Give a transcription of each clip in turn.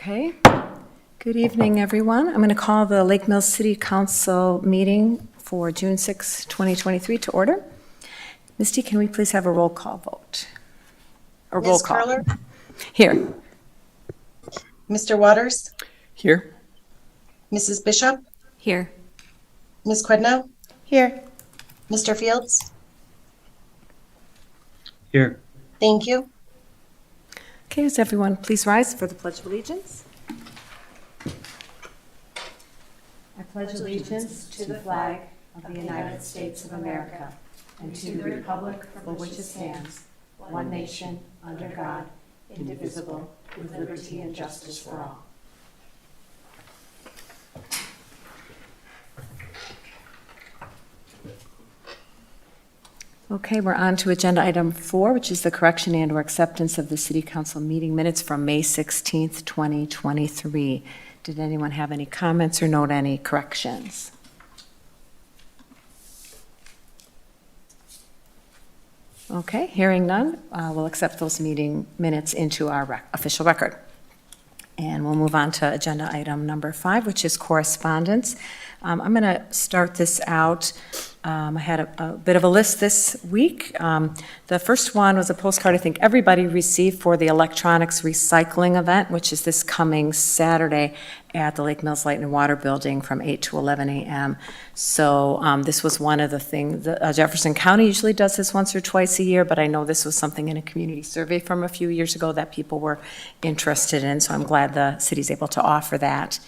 Okay. Good evening, everyone. I'm going to call the Lake Mills City Council meeting for June 6, 2023 to order. Misty, can we please have a roll call vote? A roll call. Curler? Here. Mr. Waters? Here. Mrs. Bishop? Here. Ms. Quidno? Here. Mr. Fields? Here. Thank you. Okay, does everyone please rise for the Pledge of Allegiance? I pledge allegiance to the flag of the United States of America and to the republic for which it stands, one nation, under God, indivisible, with liberty and justice for all. Okay, we're on to agenda item 4, which is the correction and/or acceptance of the City Council meeting minutes from May 16th, 2023. Did anyone have any comments or note any corrections? Okay, hearing none, we'll accept those meeting minutes into our official record. And we'll move on to agenda item number 5, which is correspondence. I'm going to start this out. I had a bit of a list this week. The first one was a postcard I think everybody received for the electronics recycling event, which is this coming Saturday at the Lake Mills Light and Water Building from 8 to 11 a.m. So this was one of the things, Jefferson County usually does this once or twice a year, but I know this was something in a community survey from a few years ago that people were interested in, so I'm glad the city's able to offer that.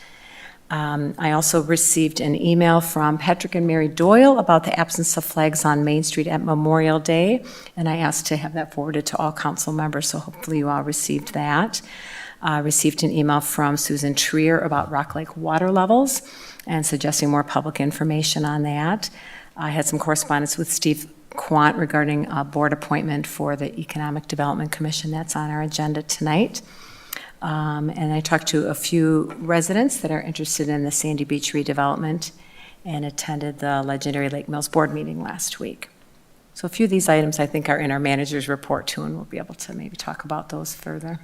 I also received an email from Patrick and Mary Doyle about the absence of flags on Main Street at Memorial Day, and I asked to have that forwarded to all council members, so hopefully you all received that. I received an email from Susan Trier about Rock Lake water levels and suggesting more public information on that. I had some correspondence with Steve Quandt regarding a board appointment for the Economic Development Commission. That's on our agenda tonight. And I talked to a few residents that are interested in the Sandy Beach redevelopment and attended the legendary Lake Mills board meeting last week. So a few of these items I think are in our manager's report too, and we'll be able to maybe talk about those further.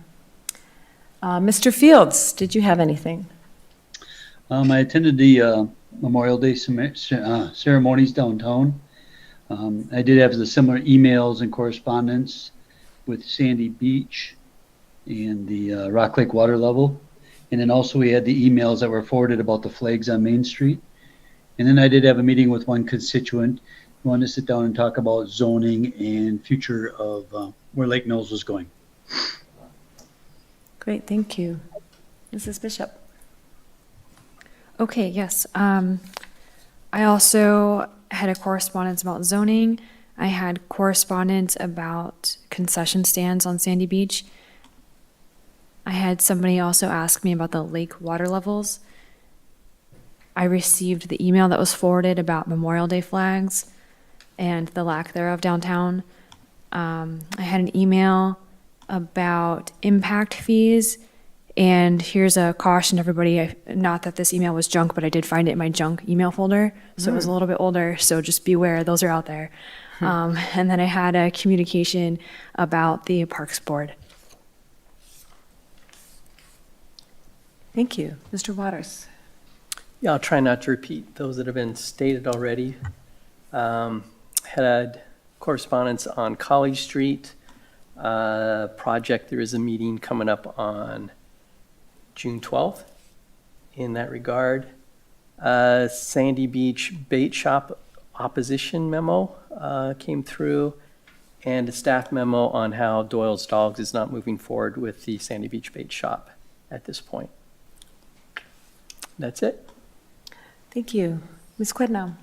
Mr. Fields, did you have anything? I attended the Memorial Day ceremonies downtown. I did have the similar emails and correspondence with Sandy Beach and the Rock Lake water level. And then also we had the emails that were forwarded about the flags on Main Street. And then I did have a meeting with one constituent who wanted to sit down and talk about zoning and future of where Lake Mills was going. Great, thank you. Mrs. Bishop. Okay, yes. I also had a correspondence about zoning. I had correspondence about concession stands on Sandy Beach. I had somebody also ask me about the lake water levels. I received the email that was forwarded about Memorial Day flags and the lack thereof downtown. I had an email about impact fees, and here's a caution to everybody, not that this email was junk, but I did find it in my junk email folder, so it was a little bit older, so just beware, those are out there. And then I had a communication about the Parks Board. Thank you. Mr. Waters. Yeah, I'll try not to repeat those that have been stated already. Had correspondence on College Street project. There is a meeting coming up on June 12th in that regard. Sandy Beach Bait Shop opposition memo came through, and a staff memo on how Doyle's Dogs is not moving forward with the Sandy Beach Bait Shop at this point. That's it. Thank you. Ms. Quidno.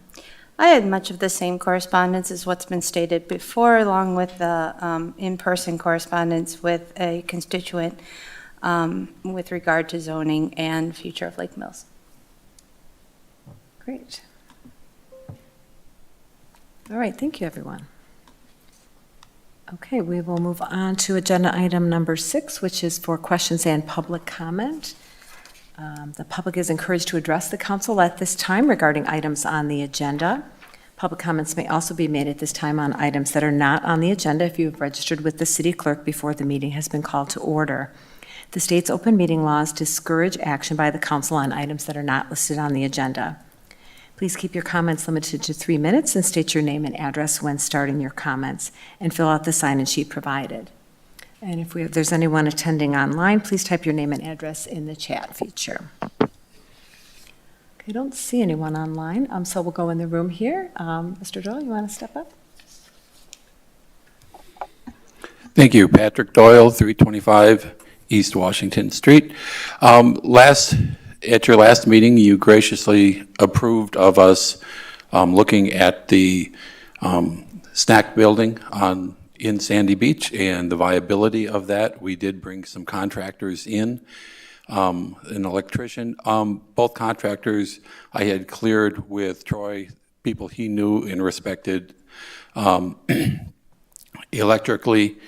I had much of the same correspondence as what's been stated before, along with the in-person correspondence with a constituent with regard to zoning and future of Lake Mills. Great. All right, thank you, everyone. Okay, we will move on to agenda item number 6, which is for questions and public comment. The public is encouraged to address the council at this time regarding items on the agenda. Public comments may also be made at this time on items that are not on the agenda if you have registered with the city clerk before the meeting has been called to order. The state's open meeting laws discourage action by the council on items that are not listed on the agenda. Please keep your comments limited to 3 minutes and state your name and address when starting your comments, and fill out the sign-in sheet provided. And if there's anyone attending online, please type your name and address in the chat feature. I don't see anyone online, so we'll go in the room here. Mr. Doyle, you want to step up? Thank you. Patrick Doyle, 325 East Washington Street. At your last meeting, you graciously approved of us looking at the snack building in Sandy Beach and the viability of that. We did bring some contractors in. An electrician. Both contractors I had cleared with Troy, people he knew and respected. Electrically,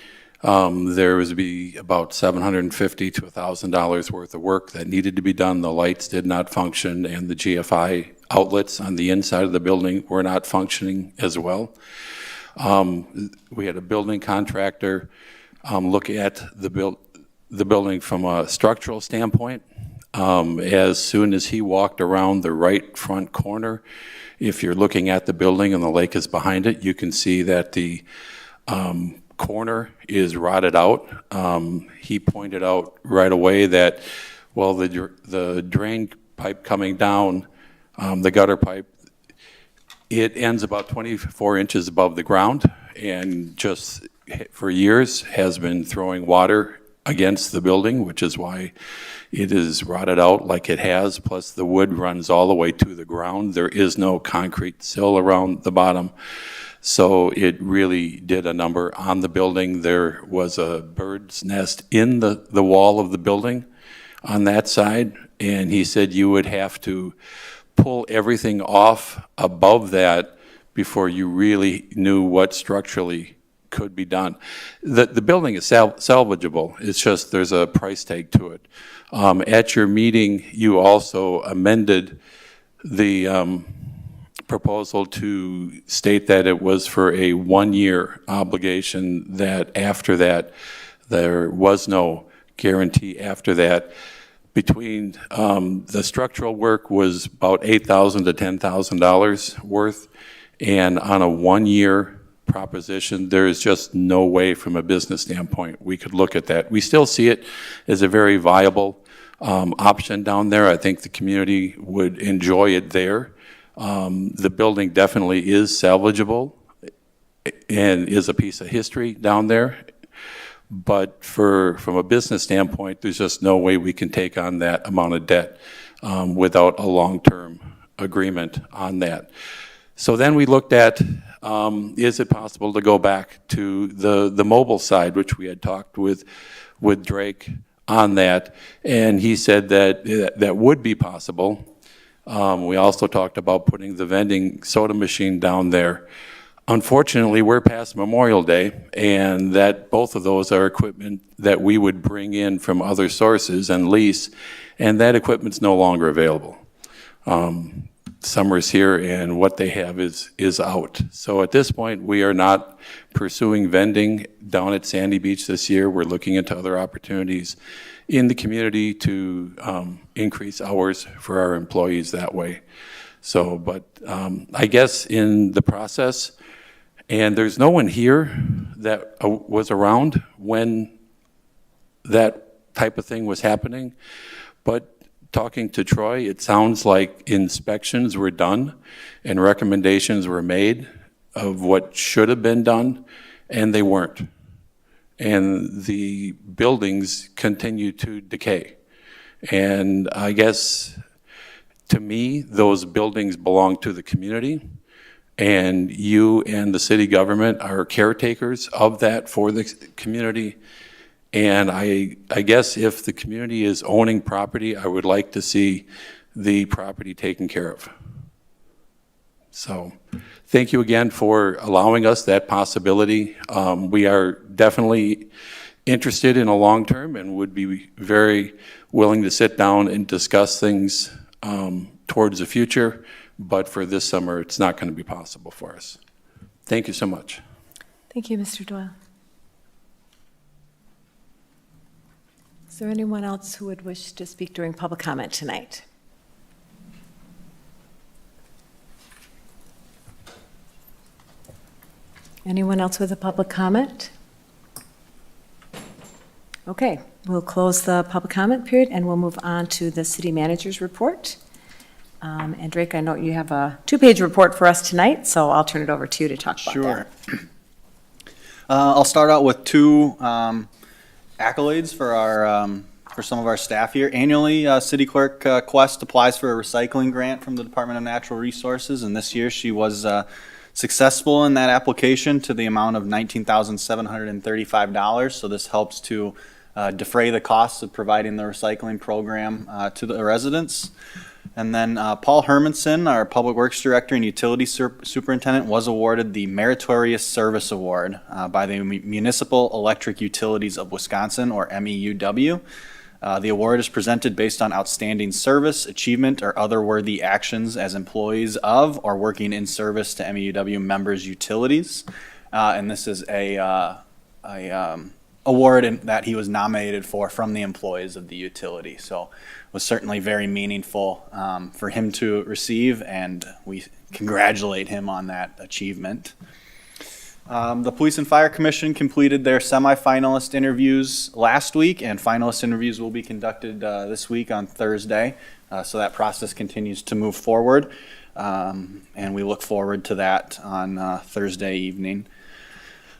there was be about $750 to $1,000 worth of work that needed to be done. The lights did not function, and the GFI outlets on the inside of the building were not functioning as well. We had a building contractor look at the building from a structural standpoint. As soon as he walked around the right front corner, if you're looking at the building and the lake is behind it, you can see that the corner is rotted out. He pointed out right away that, well, the drain pipe coming down, the gutter pipe, it ends about 24 inches above the ground, and just for years has been throwing water against the building, which is why it is rotted out like it has, plus the wood runs all the way to the ground. There is no concrete sill around the bottom. So it really did a number on the building. There was a bird's nest in the wall of the building on that side, and he said you would have to pull everything off above that before you really knew what structurally could be done. The building is salvageable. It's just there's a price tag to it. At your meeting, you also amended the proposal to state that it was for a 1-year obligation, that after that, there was no guarantee after that. Between the structural work was about $8,000 to $10,000 worth, and on a 1-year proposition, there is just no way from a business standpoint we could look at that. We still see it as a very viable option down there. I think the community would enjoy it there. The building definitely is salvageable and is a piece of history down there. But from a business standpoint, there's just no way we can take on that amount of debt without a long-term agreement on that. So then we looked at, is it possible to go back to the mobile side, which we had talked with Drake on that, and he said that would be possible. We also talked about putting the vending soda machine down there. Unfortunately, we're past Memorial Day, and that both of those are equipment that we would bring in from other sources and lease, and that equipment's no longer available. Summer's here, and what they have is out. So at this point, we are not pursuing vending down at Sandy Beach this year. We're looking into other opportunities in the community to increase hours for our employees that way. So, but I guess in the process, and there's no one here that was around when that type of thing was happening, but talking to Troy, it sounds like inspections were done and recommendations were made of what should have been done, and they weren't. And the buildings continue to decay. And I guess, to me, those buildings belong to the community, and you and the city government are caretakers of that for the community. And I guess if the community is owning property, I would like to see the property taken care of. So thank you again for allowing us that possibility. We are definitely interested in a long term and would be very willing to sit down and discuss things towards the future. But for this summer, it's not going to be possible for us. Thank you so much. Thank you, Mr. Doyle. Is there anyone else who would wish to speak during public comment tonight? Anyone else with a public comment? Okay, we'll close the public comment period and we'll move on to the city manager's report. And Drake, I know you have a 2-page report for us tonight, so I'll turn it over to you to talk about that. Sure. I'll start out with 2 accolades for our for some of our staff here. Annually, City Clerk Quest applies for a recycling grant from the Department of Natural Resources, and this year she was successful in that application to the amount of $19,735. So this helps to defray the costs of providing the recycling program to the residents. And then Paul Hermanson, our Public Works Director and Utility Superintendent, was awarded the Meritorious Service Award by the Municipal Electric Utilities of Wisconsin, or MEUW. The award is presented based on outstanding service, achievement, or other worthy actions as employees of or working in service to MEUW members' utilities. And this is a award that he was nominated for from the employees of the utility. So it was certainly very meaningful for him to receive, and we congratulate him on that achievement. The Police and Fire Commission completed their semifinalist interviews last week, and finalist interviews will be conducted this week on Thursday. So that process continues to move forward, and we look forward to that on Thursday evening.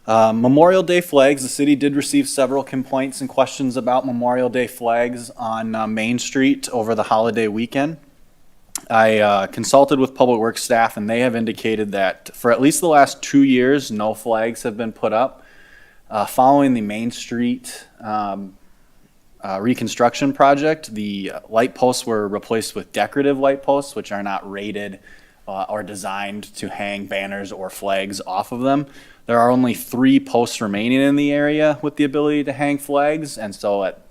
Memorial Day flags. The city did receive several complaints and questions about Memorial Day flags on Main Street over the holiday weekend. I consulted with Public Works staff, and they have indicated that for at least the last 2 years, no flags have been put up. Following the Main Street reconstruction project, the light posts were replaced with decorative light posts, which are not rated or designed to hang banners or flags off of them. There are only 3 posts remaining in the area with the ability to hang flags, and so at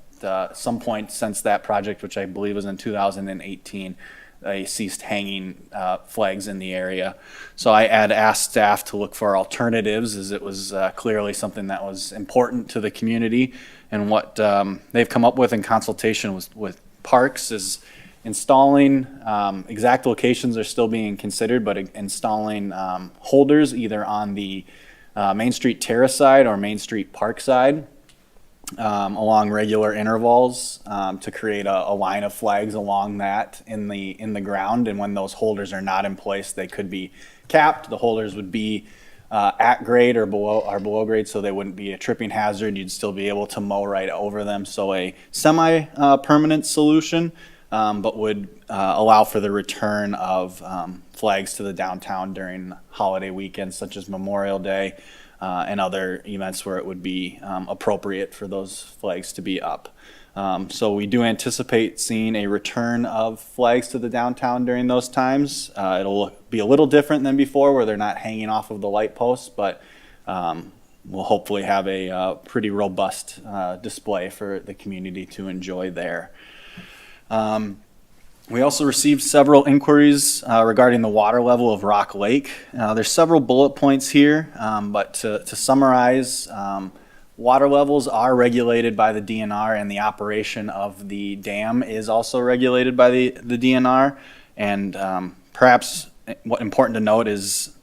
some point since that project, which I believe was in 2018, they ceased hanging flags in the area. So I had asked staff to look for alternatives, as it was clearly something that was important to the community. And what they've come up with in consultation with Parks is installing, exact locations are still being considered, but installing holders either on the Main Street Terrace side or Main Street Park side, along regular intervals, to create a line of flags along that in the ground. And when those holders are not in place, they could be capped. The holders would be at grade or below grade, so they wouldn't be a tripping hazard. You'd still be able to mow right over them. So a semi-permanent solution, but would allow for the return of flags to the downtown during holiday weekends, such as Memorial Day, and other events where it would be appropriate for those flags to be up. So we do anticipate seeing a return of flags to the downtown during those times. It'll be a little different than before, where they're not hanging off of the light posts, but we'll hopefully have a pretty robust display for the community to enjoy there. We also received several inquiries regarding the water level of Rock Lake. There's several bullet points here, but to summarize, water levels are regulated by the DNR, and the operation of the dam is also regulated by the DNR. And perhaps what important to note is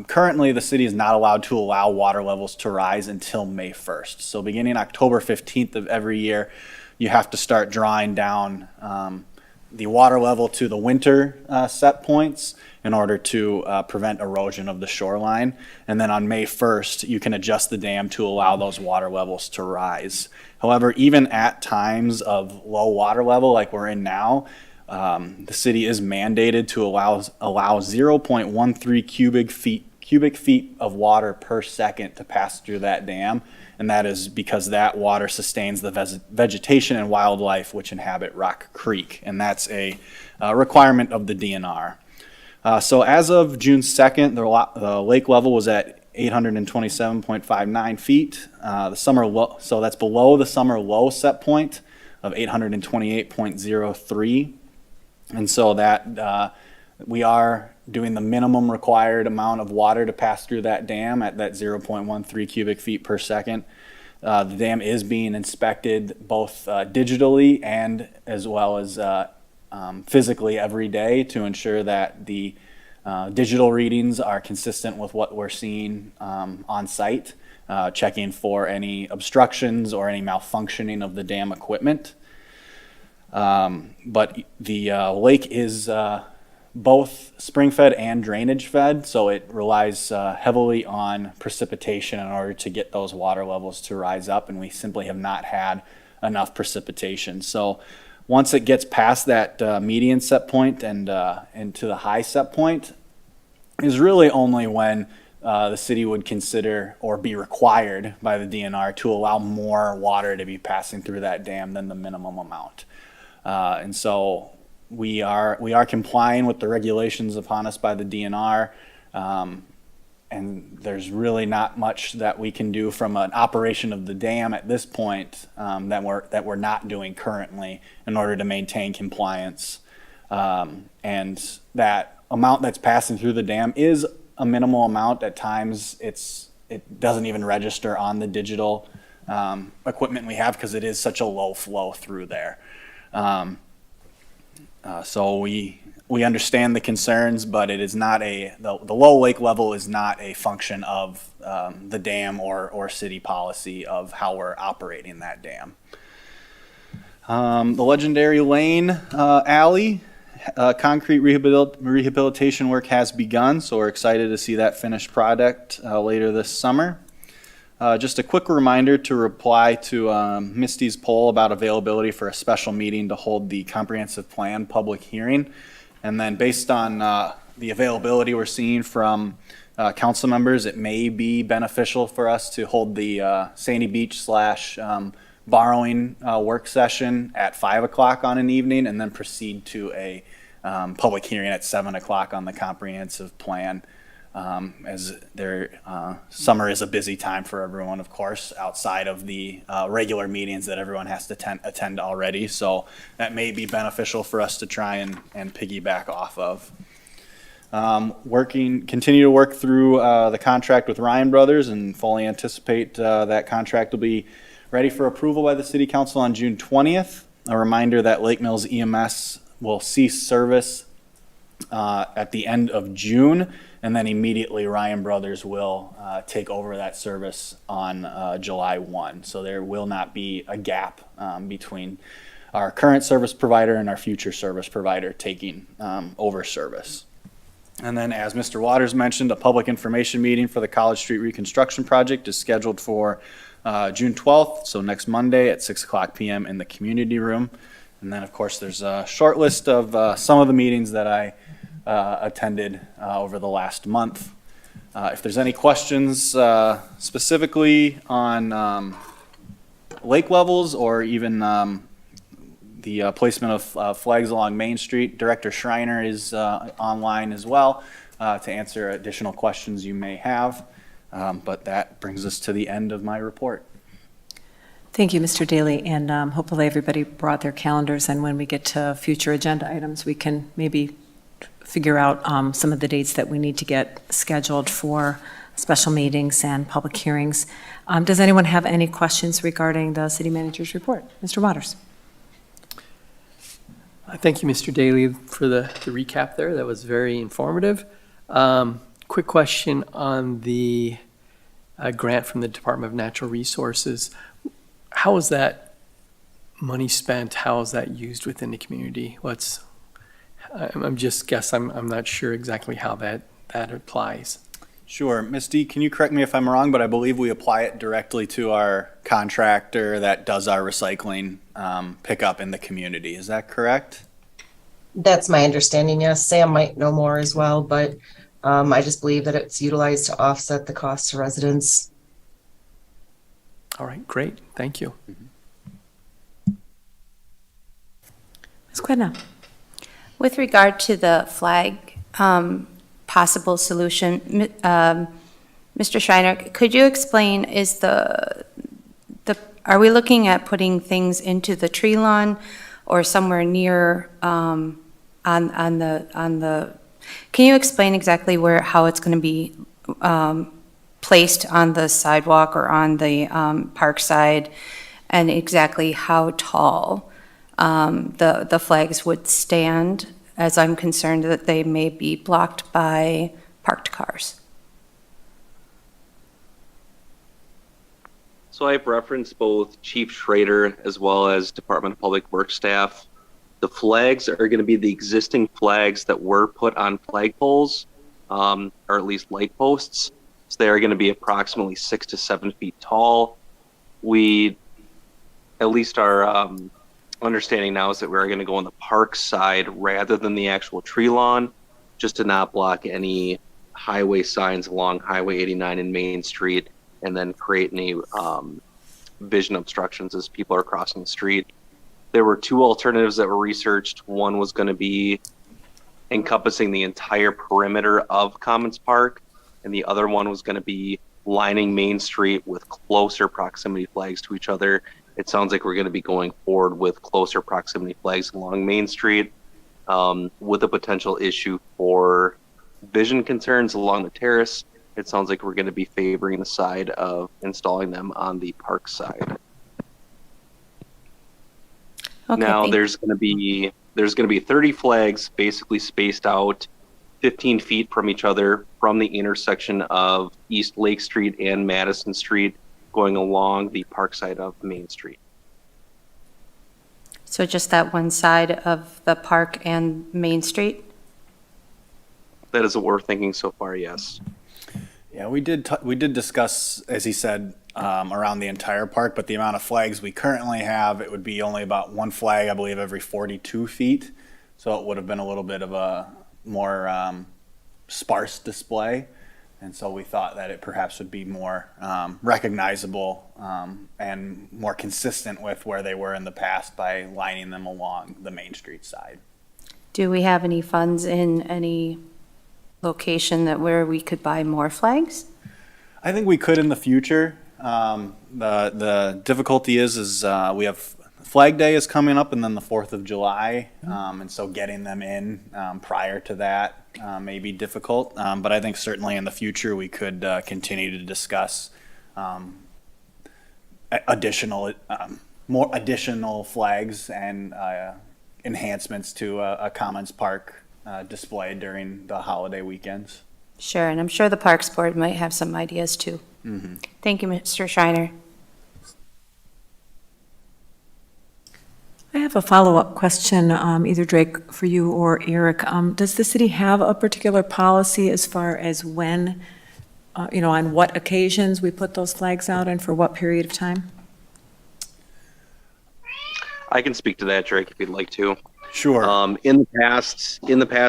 currently the city is not allowed to allow water levels to rise until May 1st. So beginning October 15th of every year, you have to start drawing down the water level to the winter set points in order to prevent erosion of the shoreline. And then on May 1st, you can adjust the dam to allow those water levels to rise. However, even at times of low water level like we're in now, the city is mandated to allow 0.13 cubic feet of water per second to pass through that dam. And that is because that water sustains the vegetation and wildlife which inhabit Rock Creek. And that's a requirement of the DNR. So as of June 2nd, the lake level was at 827.59 feet. The summer low, so that's below the summer low set point of 828.03. And so that we are doing the minimum required amount of water to pass through that dam at that 0.13 cubic feet per second. The dam is being inspected both digitally and as well as physically every day to ensure that the digital readings are consistent with what we're seeing on site, checking for any obstructions or any malfunctioning of the dam equipment. But the lake is both spring-fed and drainage-fed, so it relies heavily on precipitation in order to get those water levels to rise up, and we simply have not had enough precipitation. So once it gets past that median set point and to the high set point is really only when the city would consider or be required by the DNR to allow more water to be passing through that dam than the minimum amount. And so we are complying with the regulations upon us by the DNR, and there's really not much that we can do from an operation of the dam at this point that we're not doing currently in order to maintain compliance. And that amount that's passing through the dam is a minimal amount. At times, it doesn't even register on the digital equipment we have because it is such a low flow through there. So we understand the concerns, but it is not the low lake level is not a function of the dam or city policy of how we're operating that dam. The legendary lane alley, concrete rehabilitation work has begun, so we're excited to see that finished product later this summer. Just a quick reminder to reply to Misty's poll about availability for a special meeting to hold the comprehensive plan public hearing. And then based on the availability we're seeing from council members, it may be beneficial for us to hold the Sandy Beach / borrowing work session at 5 o'clock on an evening and then proceed to a public hearing at 7 o'clock on the comprehensive plan. As summer is a busy time for everyone, of course, outside of the regular meetings that everyone has to attend already. So that may be beneficial for us to try and piggyback off of. Continue to work through the contract with Ryan Brothers and fully anticipate that contract will be ready for approval by the City Council on June 20th. A reminder that Lake Mills EMS will cease service at the end of June, and then immediately Ryan Brothers will take over that service on July 1. So there will not be a gap between our current service provider and our future service provider taking over service. And then, as Mr. Waters mentioned, a public information meeting for the College Street reconstruction project is scheduled for June 12th, so next Monday at 6 o'clock p.m. in the community room. And then, of course, there's a short list of some of the meetings that I attended over the last month. If there's any questions specifically on lake levels or even the placement of flags along Main Street, Director Schreiner is online as well to answer additional questions you may have. But that brings us to the end of my report. Thank you, Mr. Daly, and hopefully everybody brought their calendars, and when we get to future agenda items, we can maybe figure out some of the dates that we need to get scheduled for special meetings and public hearings. Does anyone have any questions regarding the city manager's report? Mr. Waters. Thank you, Mr. Daly, for the recap there. That was very informative. Quick question on the grant from the Department of Natural Resources. How is that money spent? How is that used within the community? I'm not sure exactly how that applies. Sure. Misty, can you correct me if I'm wrong, but I believe we apply it directly to our contractor that does our recycling pickup in the community. Is that correct? That's my understanding, yes. Sam might know more as well, but I just believe that it's utilized to offset the cost to residents. All right, great. Thank you. Ms. Quidna. With regard to the flag possible solution, Mr. Schreiner, could you explain, are we looking at putting things into the tree lawn or somewhere near on the, can you explain exactly how it's going to be placed on the sidewalk or on the park side, and exactly how tall the flags would stand, as I'm concerned that they may be blocked by parked cars. So I've referenced both Chief Schrader as well as Department of Public Works staff. The flags are going to be the existing flags that were put on flagpoles, or at least light posts. So they are going to be approximately 6 to 7 feet tall. We, at least our understanding now is that we're going to go on the park side rather than the actual tree lawn, just to not block any highway signs along Highway 89 and Main Street, and then create any vision obstructions as people are crossing the street. There were two alternatives that were researched. One was going to be encompassing the entire perimeter of Commons Park, and the other one was going to be lining Main Street with closer proximity flags to each other. It sounds like we're going to be going forward with closer proximity flags along Main Street, with a potential issue for vision concerns along the terrace. It sounds like we're going to be favoring the side of installing them on the park side. Okay, Now there's going to be 30 flags basically spaced out 15 feet from each other from the intersection of East Lake Street and Madison Street, going along the park side of Main Street. So just that one side of the park and Main Street? That is what we're thinking so far, yes. Yeah, we did discuss, as he said, around the entire park, but the amount of flags we currently have, it would be only about one flag, I believe, every 42 feet. So it would have been a little bit of a more sparse display. And so we thought that it perhaps would be more recognizable and more consistent with where they were in the past by lining them along the Main Street side. Do we have any funds in any location that where we could buy more flags? I think we could in the future. The difficulty is we have Flag Day is coming up, and then the 4th of July, and so getting them in prior to that may be difficult. But I think certainly in the future we could continue to discuss more additional flags and enhancements to a Commons Park display during the holiday weekends. Sure, and I'm sure the Parks Board might have some ideas too. Mm-hmm. Thank you, Mr. Schreiner. I have a follow-up question, either Drake for you or Eric. Does the city have a particular policy as far as when, on what occasions we put those flags out and for what period of time? I can speak to that, Drake, if you'd like to. Sure. In the past,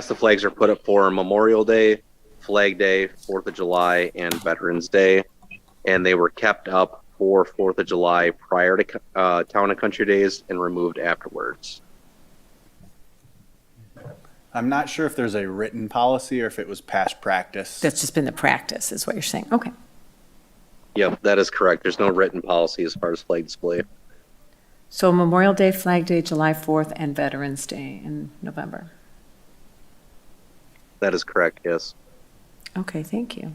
the flags are put up for Memorial Day, Flag Day, 4th of July, and Veterans Day, and they were kept up for 4th of July prior to Town and Country Days and removed afterwards. I'm not sure if there's a written policy or if it was past practice. That's just been the practice, is what you're saying. Okay. Yep, that is correct. There's no written policy as far as flag display. So Memorial Day, Flag Day, July 4th, and Veterans Day in November. That is correct, yes. Okay, thank you.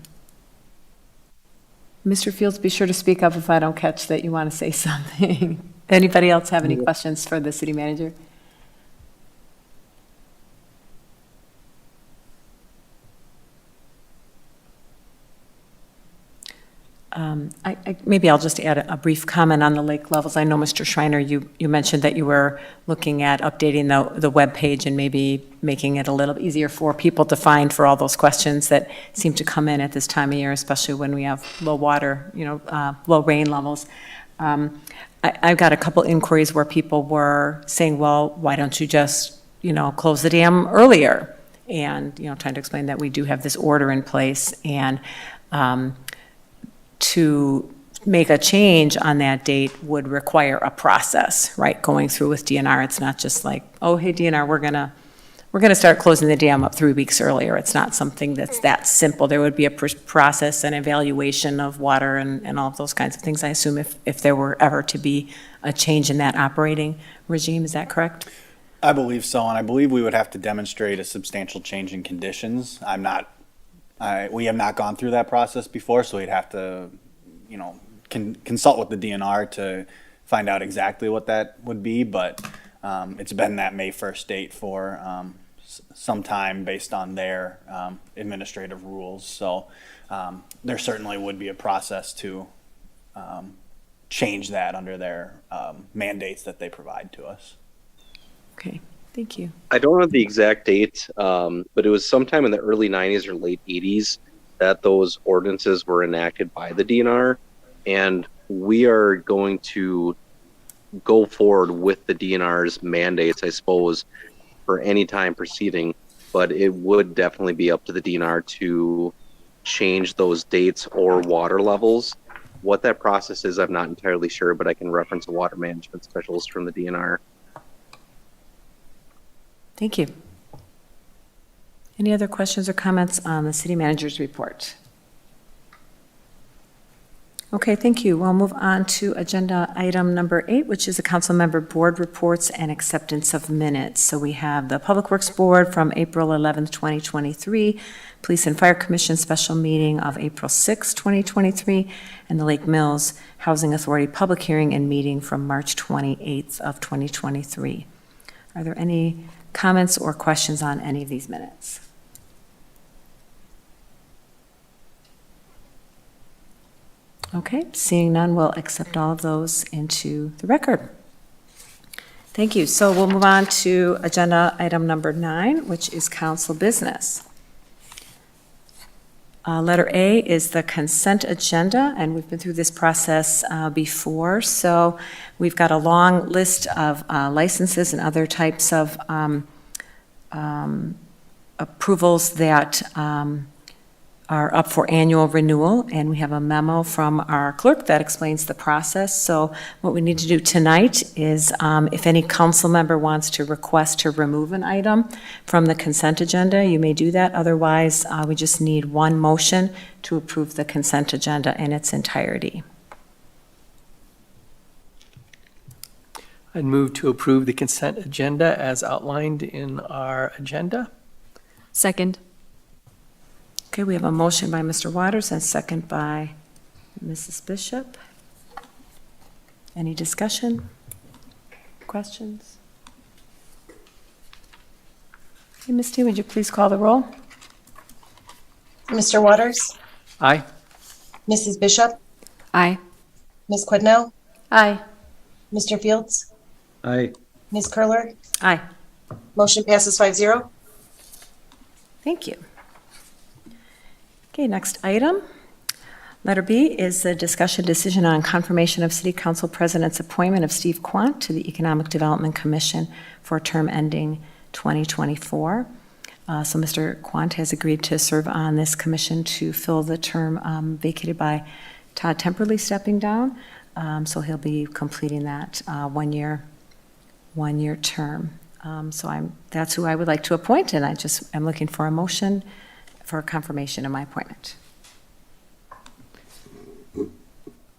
Mr. Fields, be sure to speak up if I don't catch that you want to say something. Anybody else have any questions for the city manager? Maybe I'll just add a brief comment on the lake levels. I know, Mr. Schreiner, you mentioned that you were looking at updating the webpage and maybe making it a little easier for people to find for all those questions that seem to come in at this time of year, especially when we have low water, low rain levels. I've got a couple inquiries where people were saying, well, why don't you just, close the dam earlier? And, trying to explain that we do have this order in place, and to make a change on that date would require a process, right? Going through with DNR, it's not just like, oh, hey, DNR, we're gonna start closing the dam up 3 weeks earlier. It's not something that's that simple. There would be a process and evaluation of water and all of those kinds of things, I assume, if there were ever to be a change in that operating regime. Is that correct? I believe so, and I believe we would have to demonstrate a substantial change in conditions. I'm not We have not gone through that process before, so we'd have to, consult with the DNR to find out exactly what that would be, but it's been that May 1st date for some time based on their administrative rules. So there certainly would be a process to change that under their mandates that they provide to us. Okay, thank you. I don't have the exact date, but it was sometime in the early 90s or late 80s that those ordinances were enacted by the DNR. And we are going to go forward with the DNR's mandates, I suppose, for any time proceeding. But it would definitely be up to the DNR to change those dates or water levels. What that process is, I'm not entirely sure, but I can reference a water management specialist from the DNR. Thank you. Any other questions or comments on the city manager's report? Okay, thank you. We'll move on to agenda item number 8, which is the council member board reports and acceptance of minutes. So we have the Public Works Board from April 11th, 2023, Police and Fire Commission special meeting of April 6th, 2023, and the Lake Mills Housing Authority public hearing and meeting from March 28th of 2023. Are there any comments or questions on any of these minutes? Okay, seeing none, we'll accept all of those into the record. Thank you. So we'll move on to agenda item number 9, which is council business. Letter A is the consent agenda, and we've been through this process before. So we've got a long list of licenses and other types of approvals that are up for annual renewal, and we have a memo from our clerk that explains the process. So what we need to do tonight is if any council member wants to request to remove an item from the consent agenda, you may do that. Otherwise, we just need one motion to approve the consent agenda in its entirety. I'd move to approve the consent agenda as outlined in our agenda. Second. Okay, we have a motion by Mr. Waters and second by Mrs. Bishop. Any discussion? Questions? Okay, Ms. T, would you please call the roll? Mr. Waters, Aye. Mrs. Bishop, Aye. Ms. Quidnow, Aye. Mr. Fields, Aye. Ms. Curler. Aye. Motion passes 5-0. Thank you. Okay, next item. Letter B is the discussion decision on confirmation of City Council President's appointment of Steve Quandt to the Economic Development Commission for a term ending 2024. So Mr. Quandt has agreed to serve on this commission to fill the term vacated by Todd Temperley stepping down. So he'll be completing that one-year term. So that's who I would like to appoint, and I'm looking for a motion for confirmation of my appointment.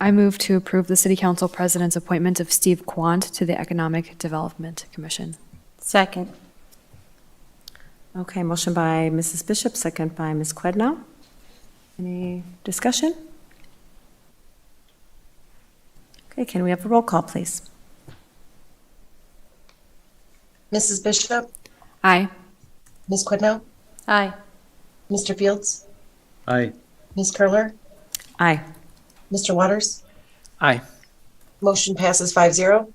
I move to approve the City Council President's appointment of Steve Quandt to the Economic Development Commission. Second. Okay, motion by Mrs. Bishop, second by Ms. Quidnow. Any discussion? Okay, can we have a roll call, please? Mrs. Bishop, Aye. Ms. Quidnow, Aye. Mr. Fields, Aye. Ms. Curler, Aye. Mr. Waters. Aye. Motion passes 5-0.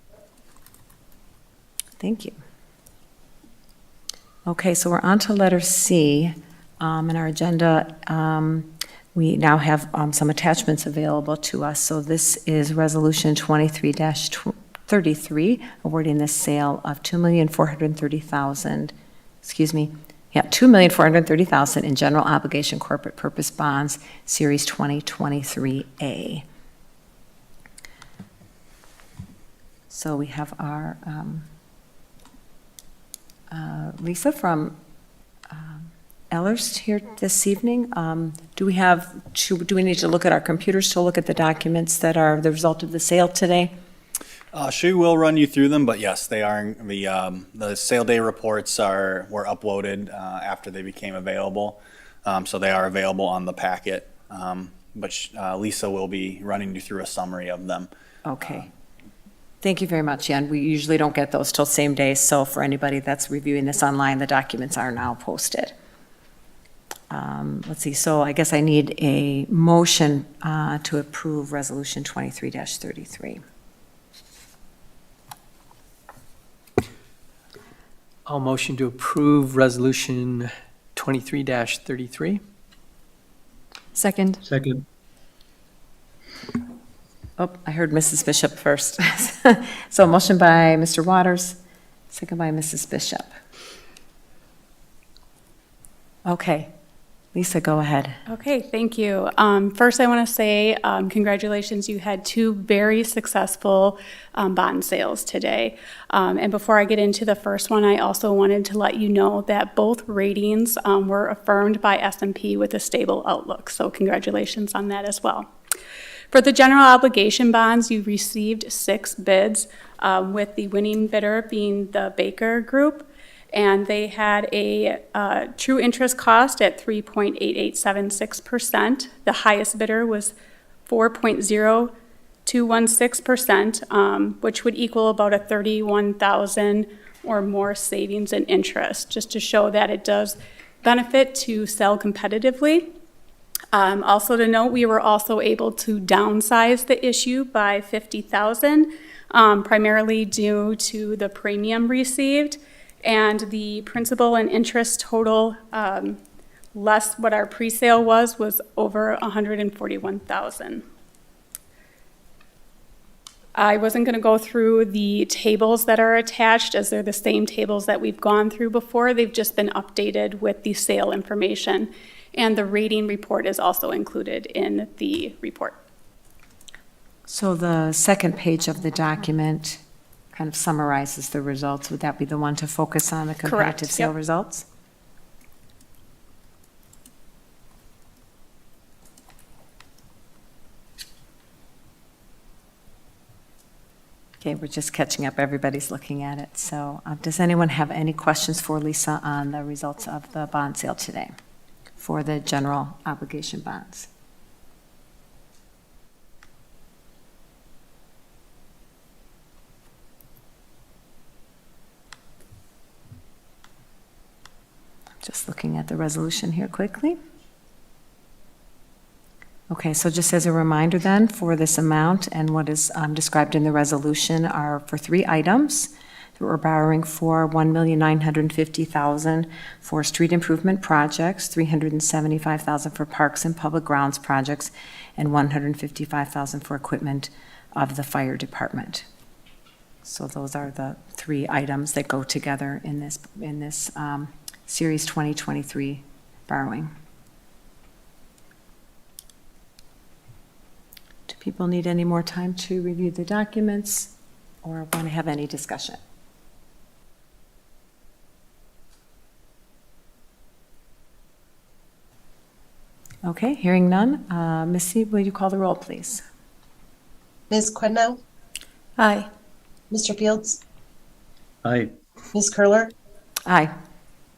Thank you. Okay, so we're on to letter C in our agenda. We now have some attachments available to us. So this is Resolution 23-33, awarding the sale of $2,430,000, $2,430,000 in general obligation corporate purpose bonds, Series 2023A. So we have our Lisa from Ellerst here this evening. Do we need to look at our computers to look at the documents that are the result of the sale today? She will run you through them, but yes, they are, the sale day reports were uploaded after they became available. so they are available on the packet. But Lisa will be running you through a summary of them. Okay. Thank you very much, Jan. We usually don't get those till same day, so for anybody that's reviewing this online, the documents are now posted. Let's see, so I guess I need a motion to approve Resolution 23-33. I'll motion to approve Resolution 23-33. Second. Second. Oh, I heard Mrs. Bishop first. So motion by Mr. Waters, second by Mrs. Bishop. Okay. Lisa, go ahead. Okay, thank you. First, I want to say congratulations. You had 2 very successful bond sales today. And before I get into the first one, I also wanted to let you know that both ratings were affirmed by S&P with a stable outlook. So congratulations on that as well. For the general obligation bonds, you received 6 bids, with the winning bidder being the Baker Group. And they had a true interest cost at 3.8876%. The highest bidder was 4.0216%, which would equal about a $31,000 or more savings in interest, just to show that it does benefit to sell competitively. Also to note, we were also able to downsize the issue by $50,000, primarily due to the premium received. And the principal and interest total, less what our presale was over $141,000. I wasn't going to go through the tables that are attached, as they're the same tables that we've gone through before. They've just been updated with the sale information. And the rating report is also included in the report. So the second page of the document kind of summarizes the results. Would that be the one to focus on, the comparative sale yep. results? Okay, we're just catching up. Everybody's looking at it. So does anyone have any questions for Lisa on the results of the bond sale today for the general obligation bonds? Just looking at the resolution here quickly. Okay, so just as a reminder then, for this amount and what is described in the resolution are for 3 items that we're borrowing for $1,950,000 for street improvement projects, $375,000 for parks and public grounds projects, and $155,000 for equipment of the fire department. So those are the 3 items that go together in this Series 2023 borrowing. Do people need any more time to review the documents or want to have any discussion? Okay, hearing none. Missy, will you call the roll, please? Ms. Quinno? Aye. Mr. Fields? Aye. Ms. Curler? Aye.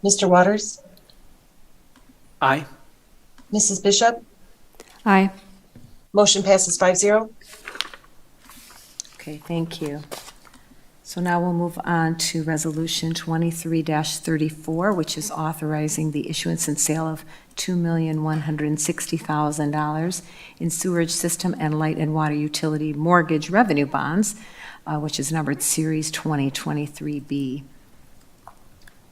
Mr. Waters? Aye. Mrs. Bishop? Aye. Motion passes 5-0. Okay, thank you. So now we'll move on to Resolution 23-34, which is authorizing the issuance and sale of $2,160,000 in sewerage system and light and water utility mortgage revenue bonds, which is numbered Series 2023B.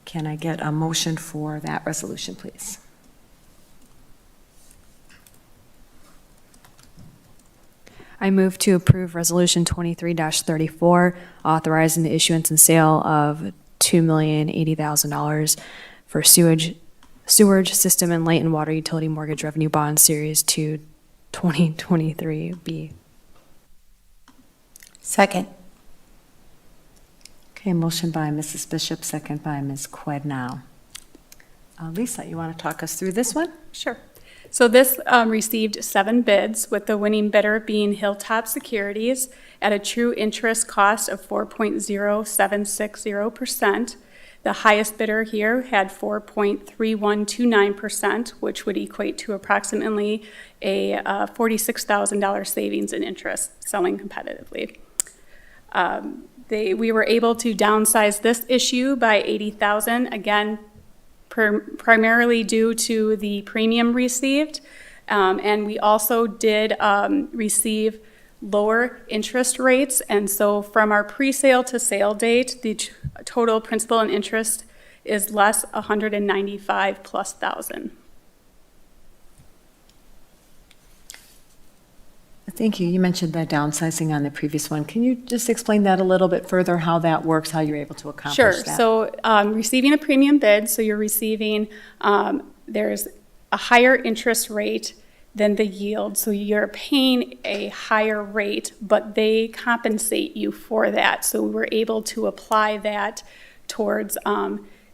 Can I get a motion for that resolution, please? I move to approve Resolution 23-34, authorizing the issuance and sale of $2,080,000 for sewerage system and light and water utility mortgage revenue bond Series 2 2023B. Second. Okay, motion by Mrs. Bishop, second by Ms. Quednow. Lisa, you want to talk us through this one? Sure. So this received 7 bids, with the winning bidder being Hilltop Securities at a true interest cost of 4.0760%. The highest bidder here had 4.3129%, which would equate to approximately a $46,000 savings in interest selling competitively. We were able to downsize this issue by $80,000, again, primarily due to the premium received. And we also did receive lower interest rates. And so from our pre-sale to sale date, the total principal and interest is less $195,000+. Thank you. You mentioned the downsizing on the previous one. Can you just explain that a little bit further, how that works, how you're able to accomplish Sure. that? So receiving a premium bid, so you're receiving, there's a higher interest rate than the yield. So you're paying a higher rate, but they compensate you for that. So we're able to apply that towards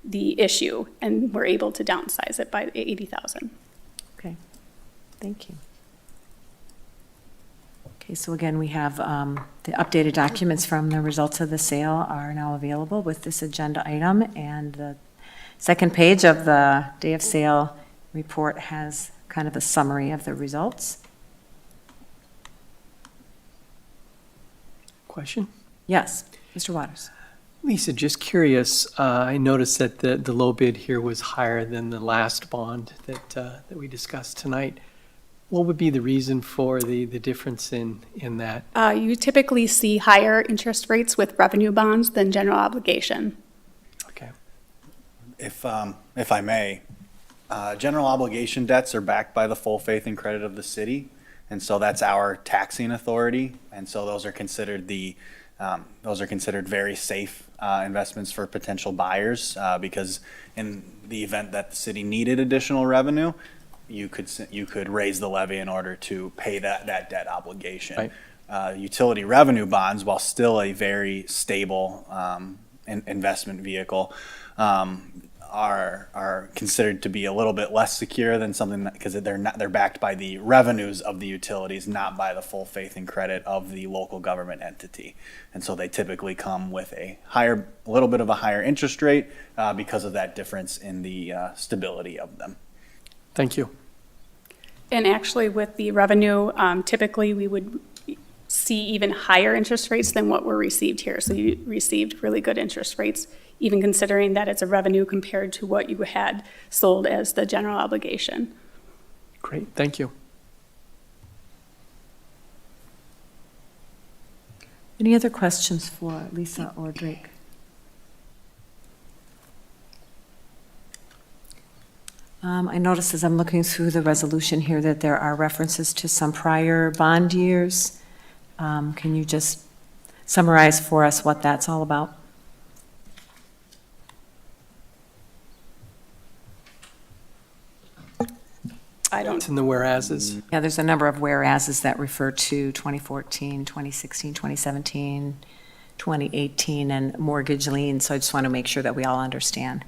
the issue, and we're able to downsize it by $80,000. Okay, thank you. Okay, so again, we have the updated documents from the results of the sale are now available with this agenda item, and the second page of the day of sale report has kind of a summary of the results. Question? Yes, Mr. Waters. Lisa, just curious, I noticed that the low bid here was higher than the last bond that we discussed tonight. What would be the reason for the difference in that? You typically see higher interest rates with revenue bonds than general obligation. Okay. If I may, general obligation debts are backed by the full faith and credit of the city, and so that's our taxing authority, and so those are considered very safe investments for potential buyers, because in the event that the city needed additional revenue, you could raise the levy in order to pay that debt obligation. Right. Utility revenue bonds, while still a very stable investment vehicle, are considered to be a little bit less secure than something that, because they're backed by the revenues of the utilities, not by the full faith and credit of the local government entity. And so they typically come with a little bit of a higher interest rate because of that difference in the stability of them. Thank you. And actually with the revenue, typically we would see even higher interest rates than what were received here. So you received really good interest rates, even considering that it's a revenue compared to what you had sold as the general obligation. Great, thank you. Any other questions for Lisa or Drake? I noticed as I'm looking through the resolution here that there are references to some prior bond years. Can you just summarize for us what that's all about? It's in the whereases. Yeah, there's a number of whereases that refer to 2014, 2016, 2017, 2018, and mortgage liens. So I just want to make sure that we all understand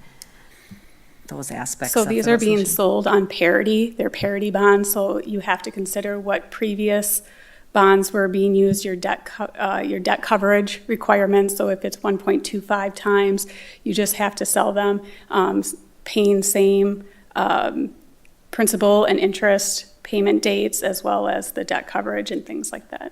those aspects. So of the these are being resolution. sold on parity. They're parity bonds, so you have to consider what previous bonds were being used, your debt coverage requirements. So if it's 1.25 times, you just have to sell them, paying same principal and interest payment dates, as well as the debt coverage and things like that.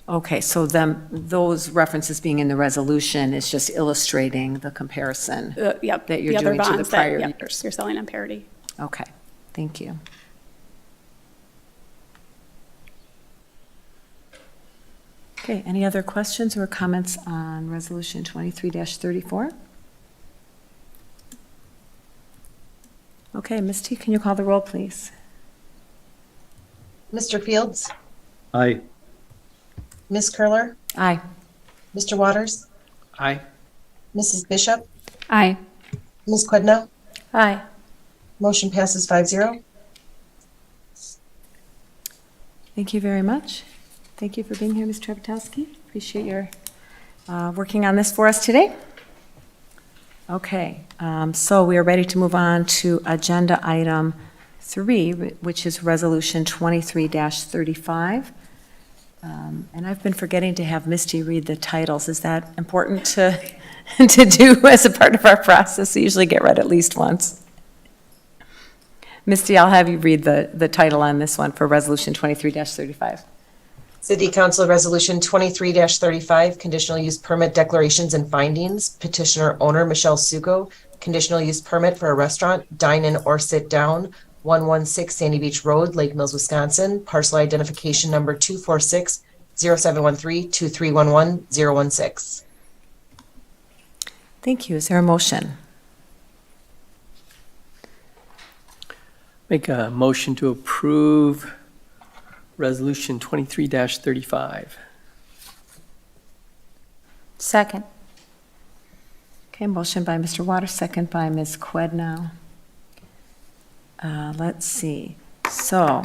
Okay, so those references being in the resolution is just illustrating the comparison. Yep. That you're the other doing to the bonds prior that, yep, years. you're selling on parity. Okay, thank you. Okay, any other questions or comments on Resolution 23-34? Okay, Ms. T, can you call the roll, please? Mr. Fields, Aye. Ms. Curler, Aye. Mr. Waters, Aye. Mrs. Bishop, Aye. Ms. Quidno. Aye. Motion passes 5-0. Thank you very much. Thank you for being here, Ms. Trepetowski. Appreciate your working on this for us today. Okay, so we are ready to move on to agenda item 3, which is Resolution 23-35. And I've been forgetting to have Misty read the titles. Is that important to, to do as a part of our process? They usually get read at least once. Misty, I'll have you read the title on this one for Resolution 23-35. City Council Resolution 23-35, Conditional Use Permit Declarations and Findings. Petitioner owner Michelle Sukow, conditional use permit for a restaurant, dine-in or sit-down, 116 Sandy Beach Road, Lake Mills, Wisconsin. Parcel identification number 246-0713-2311-016. Thank you. Is there a motion? Make a motion to approve Resolution 23-35. Second. Okay, motion by Mr. Waters, second by Ms. Qued now. Let's see. So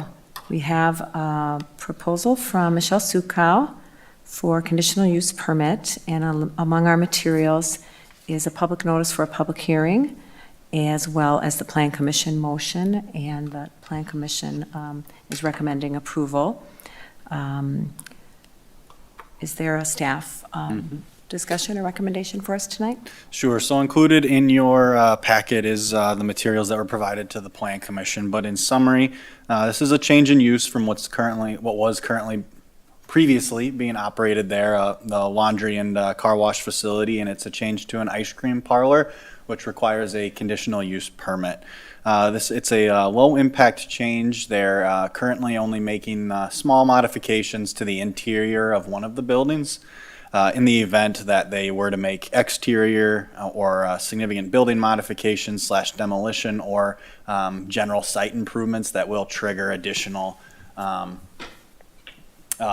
we have a proposal from Michelle Sukow for conditional use permit, and among our materials is a public notice for a public hearing, as well as the Plan Commission motion, and the Plan Commission is recommending approval. Is there a staff discussion or recommendation for us tonight? Sure. So included in your packet is the materials that were provided to the Plan Commission. But in summary, this is a change in use from what was currently previously being operated there, the laundry and car wash facility, and it's a change to an ice cream parlor, which requires a conditional use permit. It's a low impact change. They're currently only making small modifications to the interior of one of the buildings. In the event that they were to make exterior or significant building modifications / demolition or general site improvements that will trigger additional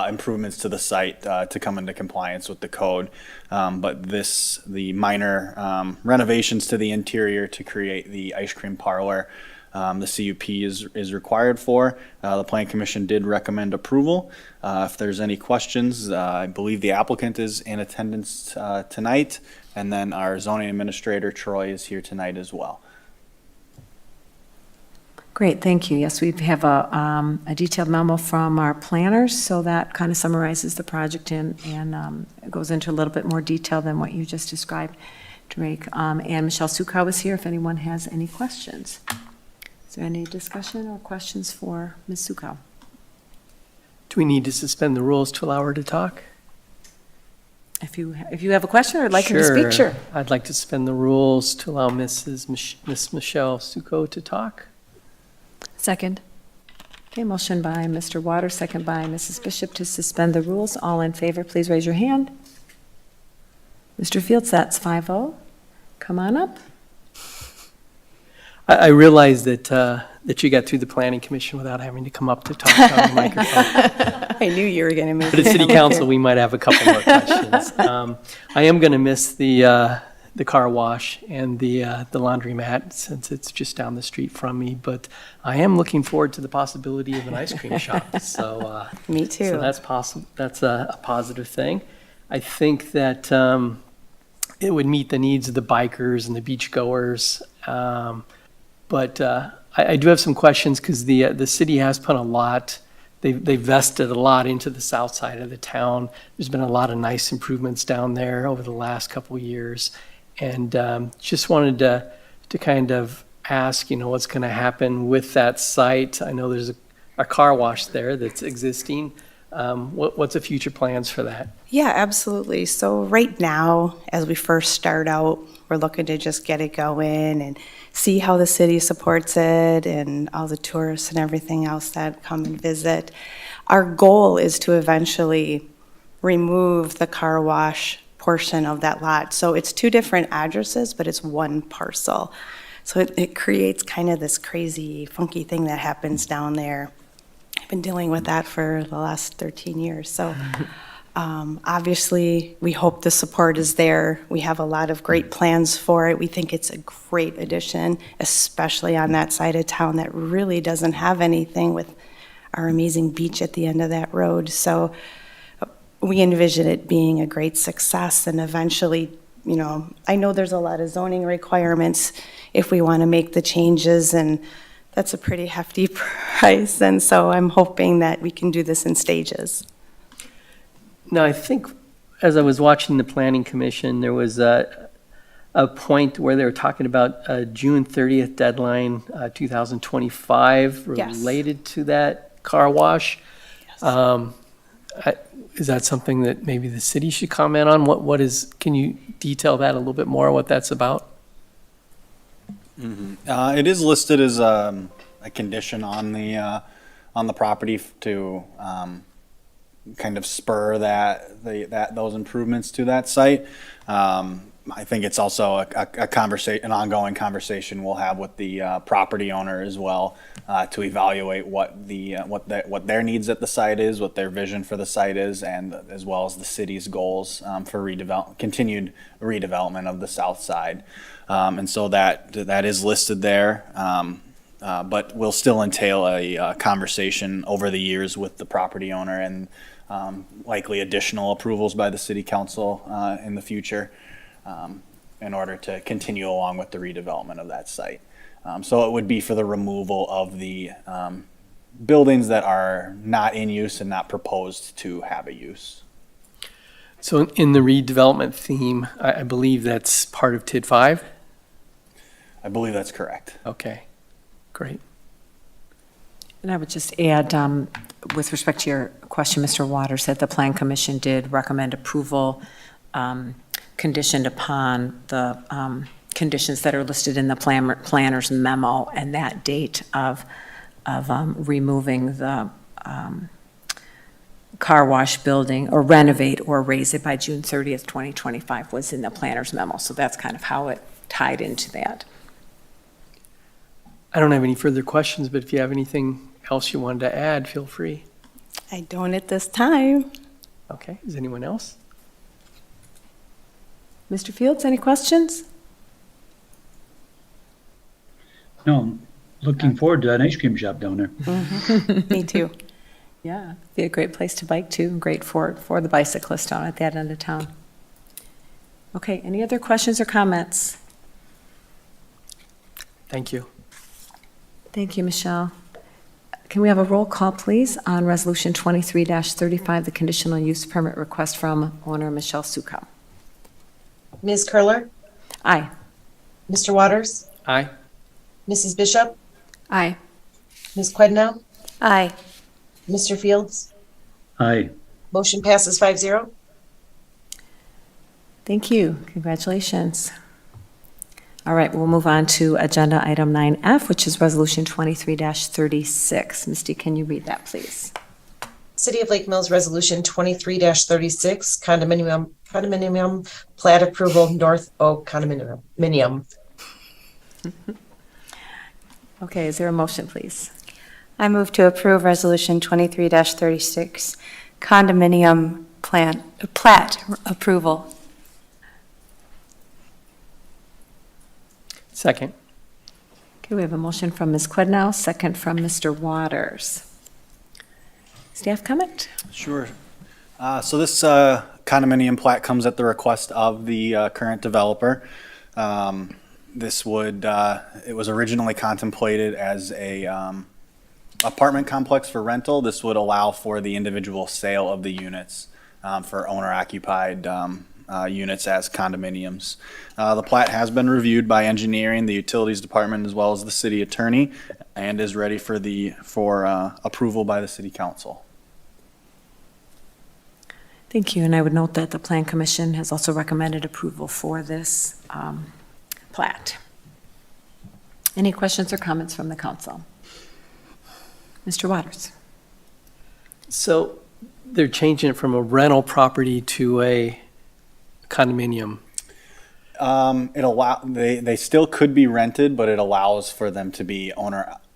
improvements to the site to come into compliance with the code. But the minor renovations to the interior to create the ice cream parlor, the CUP is required for. The Plan Commission did recommend approval. If there's any questions, I believe the applicant is in attendance tonight, and then our zoning administrator, Troy, is here tonight as well. Great, thank you. Yes, we have a detailed memo from our planners, so that kind of summarizes the project and it goes into a little bit more detail than what you just described, Drake. And Michelle Sukow is here if anyone has any questions. Is there any discussion or questions for Ms. Sukow? Do we need to suspend the rules to allow her to talk? If you have a question or would like her to speak, sure. I'd like to suspend the rules to allow Miss Michelle Sukow to talk. Second. Okay, motion by Mr. Waters, second by Mrs. Bishop to suspend the rules. All in favor, please raise your hand. Mr. Fields, that's 5-0. Come on up. I realize that you got through the Planning Commission without having to come up to talk on the microphone. I knew you were going to make But at City Council, we might have a couple more questions. I am going to miss the car wash and the laundromat since it's just down the street from me, but I am looking forward to the possibility of an ice cream shop. So Me too. So that's possible. That's a positive thing. I think that it would meet the needs of the bikers and the beachgoers. But I do have some questions because the city has put a lot. They've vested a lot into the south side of the town. There's been a lot of nice improvements down there over the last couple of years. And just wanted to kind of ask, what's going to happen with that site. I know there's a car wash there that's existing. What's the future plans for that? Yeah, absolutely. So right now, as we first start out, we're looking to just get it going and see how the city supports it and all the tourists and everything else that come and visit. Our goal is to eventually remove the car wash portion of that lot. So it's two different addresses, but it's one parcel. So it creates kind of this crazy, funky thing that happens down there. I've been dealing with that for the last 13 years. So obviously, we hope the support is there. We have a lot of great plans for it. We think it's a great addition, especially on that side of town that really doesn't have anything with our amazing beach at the end of that road. So we envision it being a great success, and eventually, I know there's a lot of zoning requirements if we want to make the changes, and that's a pretty hefty price, and so I'm hoping that we can do this in stages. No, I think as I was watching the planning commission, there was a point where they were talking about a June 30th deadline, 2025, Yes. related to that car wash. Is that something that maybe the city should comment on? Can you detail that a little bit more, what that's about? It is listed as a condition on the property to kind of spur those improvements to that site. I think it's also an ongoing conversation we'll have with the property owner as well, to evaluate what their needs at the site is, what their vision for the site is, and as well as the city's goals for continued redevelopment of the south side. And so that is listed there, but will still entail a conversation over the years with the property owner and likely additional approvals by the city council in the future, in order to continue along with the redevelopment of that site. So it would be for the removal of the buildings that are not in use and not proposed to have a use. So in the redevelopment theme, I believe that's part of TID 5? I believe that's correct. Okay, great. And I would just add, with respect to your question, Mr. Waters, that the Plan Commission did recommend approval conditioned upon the conditions that are listed in the planner's memo and that date of removing the car wash building or renovate or raise it by June 30th, 2025 was in the planner's memo. So that's kind of how it tied into that. I don't have any further questions, but if you have anything else you wanted to add, feel free. I don't at this time. Okay, is anyone else? Mr. Fields, any questions? No, I'm looking forward to that ice cream shop down there. Me too. Yeah, be a great place to bike too, great for the bicyclists down at that end of town. Okay, any other questions or comments? Thank you. Thank you, Michelle. Can we have a roll call, please, on Resolution 23-35, the conditional use permit request from owner Michelle Sukow? Ms. Curler, Aye. Mr. Waters, Aye. Mrs. Bishop, Aye. Ms. Quidnow, Aye. Mr. Fields. Aye. Motion passes 5-0. Thank you. Congratulations. All right, we'll move on to agenda item 9F, which is Resolution 23-36. Misty, can you read that, please? City of Lake Mills Resolution 23-36, condominium plat approval, North Oak Condominium. Okay, is there a motion, please? I move to approve Resolution 23-36, condominium plat approval. Second. Okay, we have a motion from Ms. Quidnow, second from Mr. Waters. Staff comment? Sure. So this condominium plat comes at the request of the current developer. This would, it was originally contemplated as a apartment complex for rental. This would allow for the individual sale of the units for owner-occupied units as condominiums. The plat has been reviewed by engineering, the utilities department, as well as the city attorney, and is ready for approval by the city council. Thank you, and I would note that the Plan Commission has also recommended approval for this plat. Any questions or comments from the council? Mr. Waters? So they're changing it from a rental property to a condominium. They still could be rented, but it allows for them to be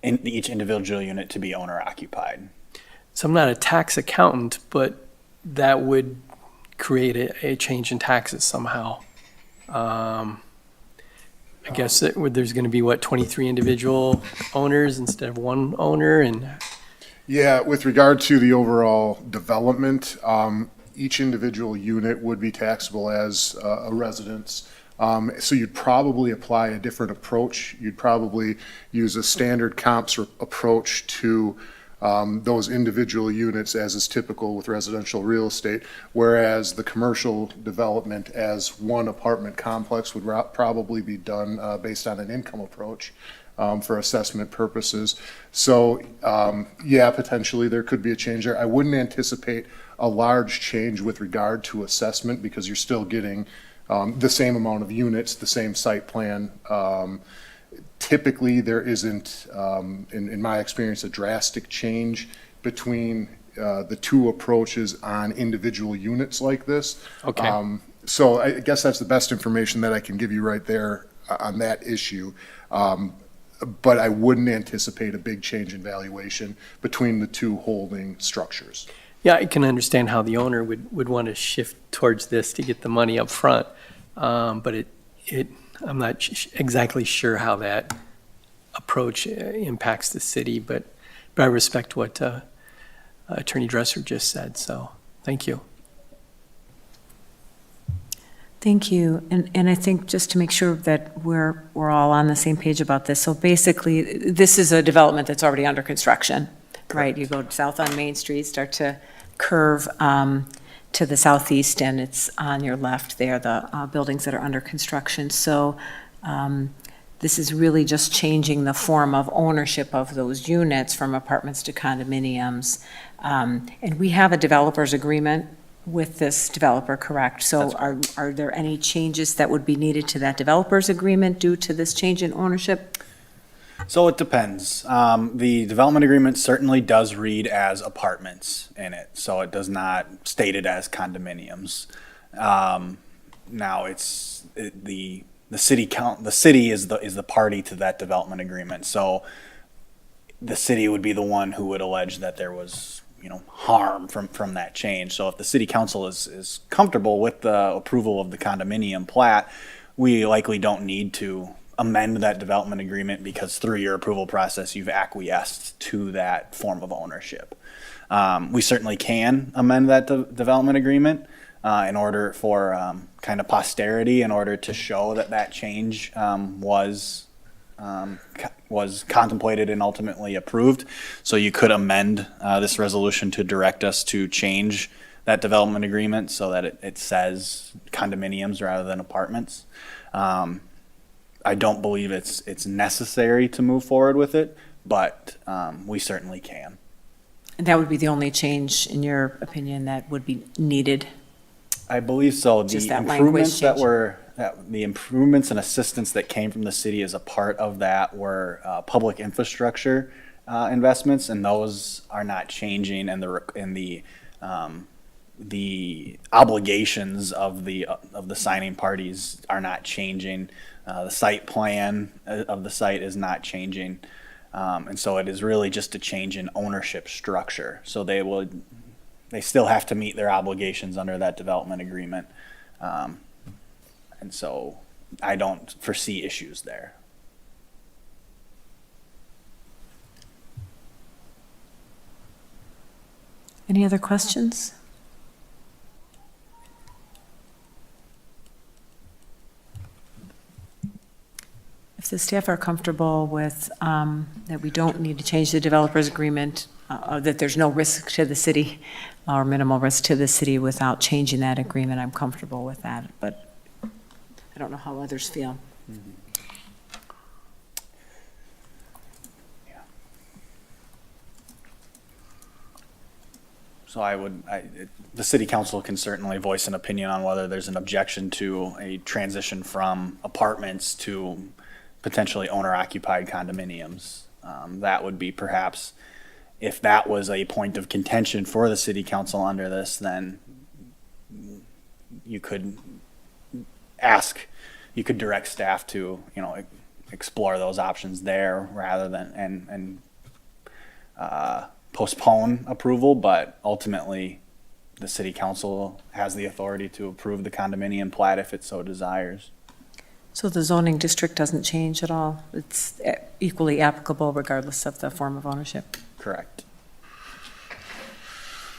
each individual unit to be owner occupied. So I'm not a tax accountant, but that would create a change in taxes somehow. I guess there's going to be, 23 individual owners instead of one owner, and Yeah, with regard to the overall development, each individual unit would be taxable as a residence. So you'd probably apply a different approach. You'd probably use a standard comps approach to those individual units as is typical with residential real estate, whereas the commercial development as one apartment complex would probably be done based on an income approach for assessment purposes. So, yeah, potentially there could be a change there. I wouldn't anticipate a large change with regard to assessment because you're still getting the same amount of units, the same site plan. Typically, there isn't, in my experience, a drastic change between the two approaches on individual units like this. Okay. So I guess that's the best information that I can give you right there on that issue. But I wouldn't anticipate a big change in valuation between the two holding structures. Yeah, I can understand how the owner would want to shift towards this to get the money up front. But I'm not exactly sure how that approach impacts the city, but I respect what Attorney Dresser just said, so thank you. Thank you. And I think just to make sure that we're all on the same page about this, so basically, this is a development that's already under construction, right? You go south on Main Street, start to curve to the southeast, and it's on your left there, the buildings that are under construction. So this is really just changing the form of ownership of those units from apartments to condominiums. And we have a developer's agreement with this developer, correct? So are there any changes that would be needed to that developer's agreement due to this change in ownership? So it depends. The development agreement certainly does read as apartments in it, so it does not state it as condominiums. Now the city is the party to that development agreement, so the city would be the one who would allege that there was harm from that change. So if the city council is comfortable with the approval of the condominium plat, we likely don't need to amend that development agreement because through your approval process, you've acquiesced to that form of ownership. We certainly can amend that development agreement in order for kind of posterity, in order to show that change was contemplated and ultimately approved. So you could amend this resolution to direct us to change that development agreement so that it says condominiums rather than apartments. I don't believe it's necessary to move forward with it, but we certainly can. And that would be the only change, in your opinion, that would be needed? I believe so. Just The that language improvements the improvements and assistance that came from the city as a part of that were public infrastructure investments, and those are not changing, and the obligations of the signing parties are not changing. The site plan of the site is not changing, and so it is really just a change in ownership structure. So they still have to meet their obligations under that development agreement. And so I don't foresee issues there. Any other questions? If the staff are comfortable with that we don't need to change the developer's agreement, that there's no risk to the city or minimal risk to the city without changing that agreement, I'm comfortable with that, but I don't know how others feel. So the city council can certainly voice an opinion on whether there's an objection to a transition from apartments to potentially owner-occupied condominiums. That would be perhaps, if that was a point of contention for the city council under this, then you could direct staff to, explore those options there rather than, postpone approval, but ultimately the city council has the authority to approve the condominium plat if it so desires. So the zoning district doesn't change at all? It's equally applicable regardless of the form of ownership? Correct.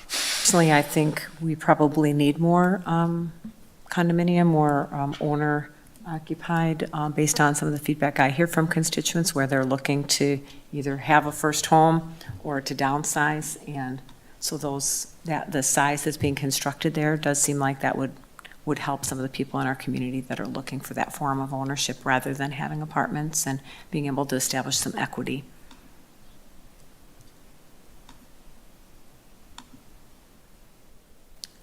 Personally, I think we probably need more condominium, more owner occupied based on some of the feedback I hear from constituents where they're looking to either have a first home or to downsize. And so the size that's being constructed there does seem like that would help some of the people in our community that are looking for that form of ownership rather than having apartments and being able to establish some equity.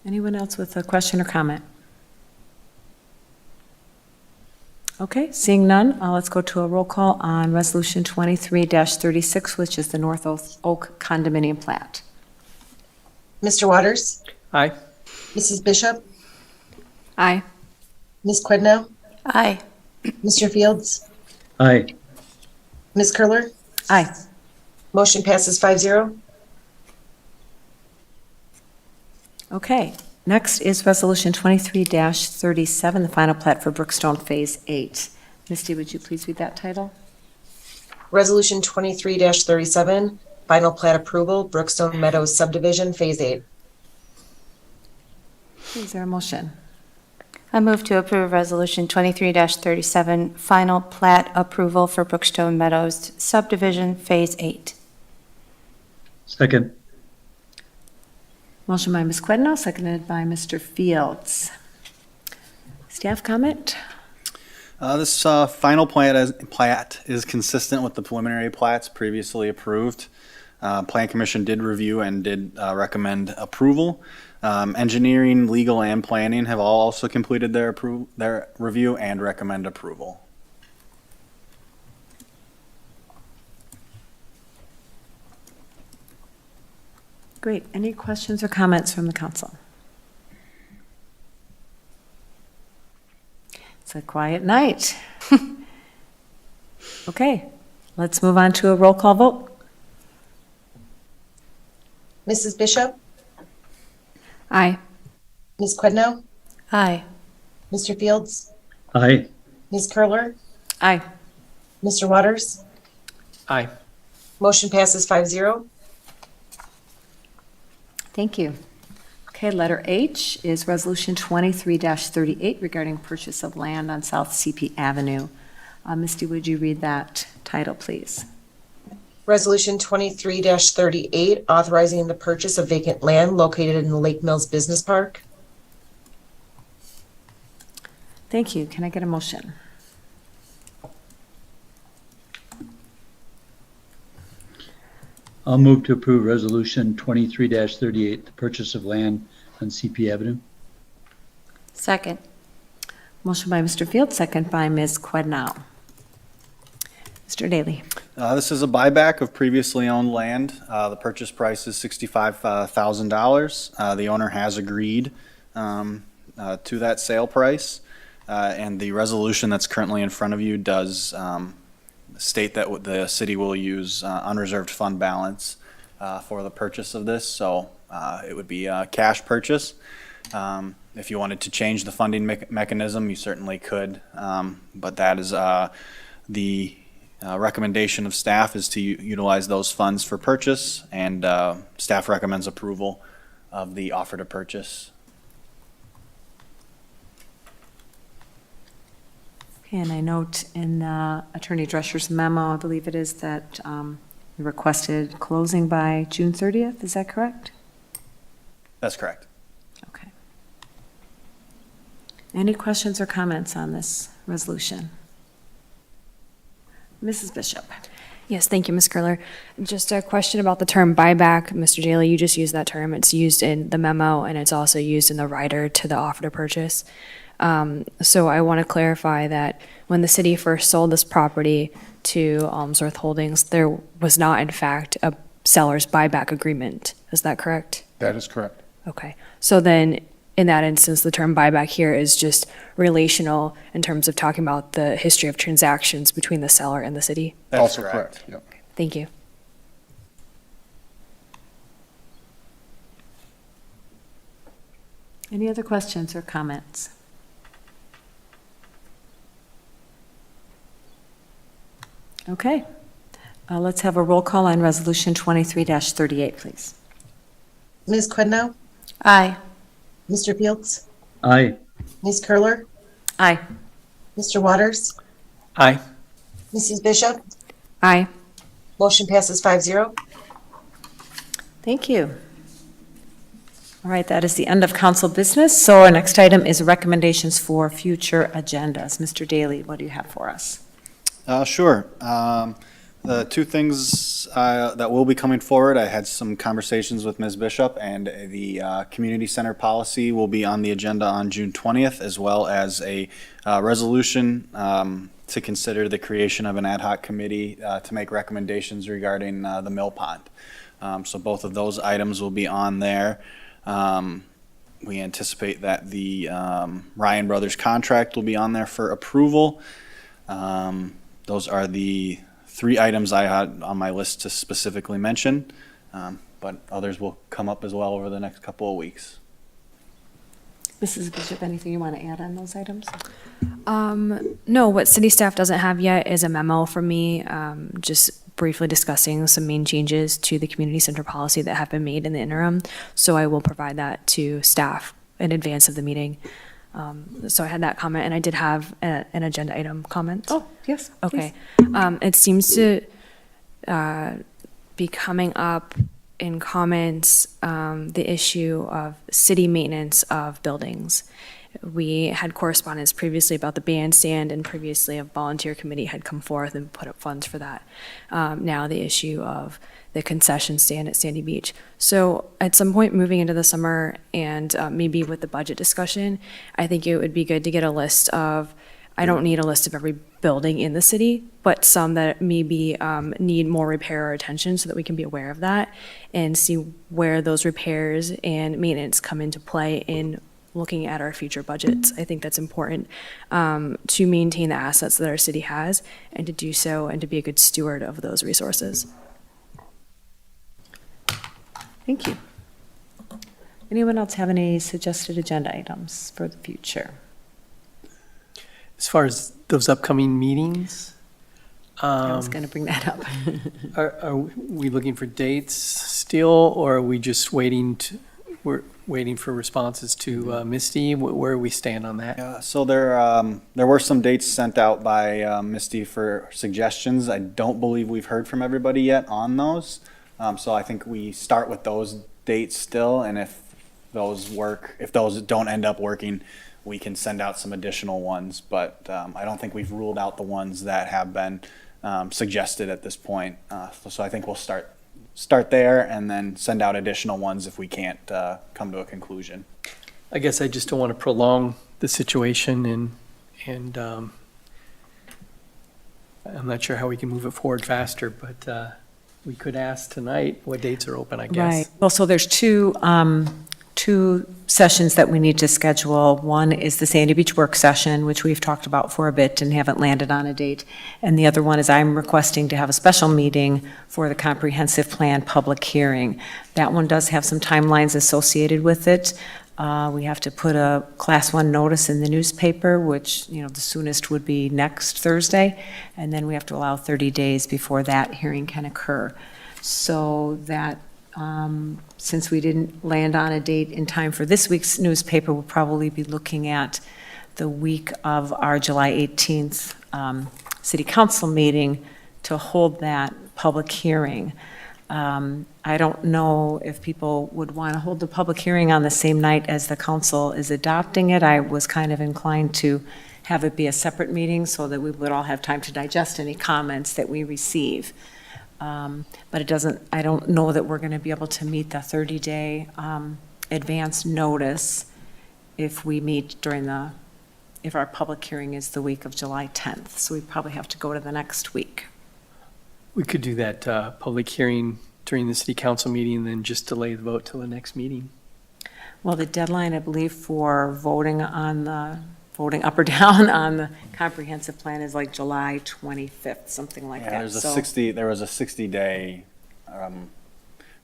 Anyone else with a question or comment? Okay, seeing none, let's go to a roll call on Resolution 23-36, which is the North Oak Condominium Plat. Mr. Waters? Aye. Mrs. Bishop? Aye. Ms. Quidnow? Aye. Mr. Fields? Aye. Ms. Curler? Aye. Motion passes 5-0. Okay, next is Resolution 23-37, the final plat for Brookstone Phase 8. Misty, would you please read that title? Resolution 23-37, final plat approval, Brookstone Meadows subdivision, Phase 8. Is there a motion? I move to approve Resolution 23-37, final plat approval for Brookstone Meadows subdivision, Phase 8. Second. Motion by Ms. Quidnow, seconded by Mr. Fields. Staff comment? This final plat is consistent with the preliminary plats previously approved. Plan Commission did review and did recommend approval. Engineering, legal, and planning have all also completed their review and recommend approval. Great. Any questions or comments from the council? It's a quiet night. Okay, let's move on to a roll call vote. Mrs. Bishop? Aye. Ms. Quidnow? Aye. Mr. Fields? Aye. Ms. Curler? Aye. Mr. Waters? Aye. Motion passes 5-0. Thank you. Okay, letter H is Resolution 23-38 regarding purchase of land on South CP Avenue. Misty, would you read that title, please? Resolution 23-38, authorizing the purchase of vacant land located in the Lake Mills Business Park. Thank you. Can I get a motion? I'll move to approve Resolution 23-38, the purchase of land on CP Avenue. Second. Motion by Mr. Field, second by Ms. Quidnow. Mr. Daly. This is a buyback of previously owned land. The purchase price is $65,000. The owner has agreed to that sale price, and the resolution that's currently in front of you does state that the city will use unreserved fund balance for the purchase of this, so it would be a cash purchase. If you wanted to change the funding mechanism, you certainly could, but that is the recommendation of staff is to utilize those funds for purchase, and staff recommends approval of the offer to purchase. Okay, and I note in Attorney Drescher's memo, I believe it is, that we requested closing by June 30th. Is that correct? That's correct. Okay. Any questions or comments on this resolution? Mrs. Bishop. Yes, thank you, Ms. Curler. Just a question about the term buyback. Mr. Daly, you just used that term. It's used in the memo, and it's also used in the rider to the offer to purchase. So I want to clarify that when the city first sold this property to Almsworth Holdings, there was not, in fact, a seller's buyback agreement. Is that correct? That is correct. Okay. So then, in that instance, the term buyback here is just relational in terms of talking about the history of transactions between the seller and the city? That's Also correct. Yep. Thank you. Any other questions or comments? Okay. Let's have a roll call on Resolution 23-38, please. Ms. Quidnow? Aye. Mr. Fields? Aye. Ms. Curler? Aye. Mr. Waters? Aye. Mrs. Bishop? Aye. Motion passes 5-0. Thank you. All right, that is the end of council business. So our next item is recommendations for future agendas. Mr. Daly, what do you have for us? Sure. The two things that will be coming forward, I had some conversations with Ms. Bishop, and the community center policy will be on the agenda on June 20th, as well as a resolution to consider the creation of an ad hoc committee to make recommendations regarding the mill pond. So both of those items will be on there. We anticipate that the Ryan Brothers contract will be on there for approval. Those are the three items I had on my list to specifically mention, but others will come up as well over the next couple of weeks. Mrs. Bishop, anything you want to add on those items? No, what city staff doesn't have yet is a memo from me, just briefly discussing some main changes to the community center policy that have been made in the interim. So I will provide that to staff in advance of the meeting. So I had that comment, and I did have an agenda item comment. Oh, yes. Okay. It seems to be coming up in comments, the issue of city maintenance of buildings. We had correspondence previously about the bandstand, and previously a volunteer committee had come forth and put up funds for that. Now the issue of the concession stand at Sandy Beach. So at some point moving into the summer, and maybe with the budget discussion, I think it would be good to get a list of, I don't need a list of every building in the city, but some that maybe need more repair or attention, so that we can be aware of that and see where those repairs and maintenance come into play in looking at our future budgets. I think that's important to maintain the assets that our city has, and to do so and to be a good steward of those resources. Thank you. Anyone else have any suggested agenda items for the future? As far as those upcoming meetings, I was going to bring that up. are we looking for dates still, or are we just we're waiting for responses to Misty? Where we stand on that? So there were some dates sent out by Misty for suggestions. I don't believe we've heard from everybody yet on those. So I think we start with those dates still, and if those don't end up working, we can send out some additional ones. But I don't think we've ruled out the ones that have been suggested at this point. So I think we'll start there and then send out additional ones if we can't come to a conclusion. I guess I just don't want to prolong the situation, and I'm not sure how we can move it forward faster, but we could ask tonight what dates are open, I guess. Right. Well, so there's two sessions that we need to schedule. One is the Sandy Beach work session, which we've talked about for a bit and haven't landed on a date. And the other one is I'm requesting to have a special meeting for the comprehensive plan public hearing. That one does have some timelines associated with it. We have to put a Class 1 notice in the newspaper, which, the soonest would be next Thursday. And then we have to allow 30 days before that hearing can occur. So that, since we didn't land on a date in time for this week's newspaper, we'll probably be looking at the week of our July 18th city council meeting to hold that public hearing. I don't know if people would want to hold the public hearing on the same night as the council is adopting it. I was kind of inclined to have it be a separate meeting so that we would all have time to digest any comments that we receive. But I don't know that we're going to be able to meet the 30-day advance notice if we meet if our public hearing is the week of July 10th. So we probably have to go to the next week. We could do that public hearing during the city council meeting and then just delay the vote till the next meeting. Well, the deadline, I believe, for voting up or down on the comprehensive plan is like July 25th, something like that. There was a 60-day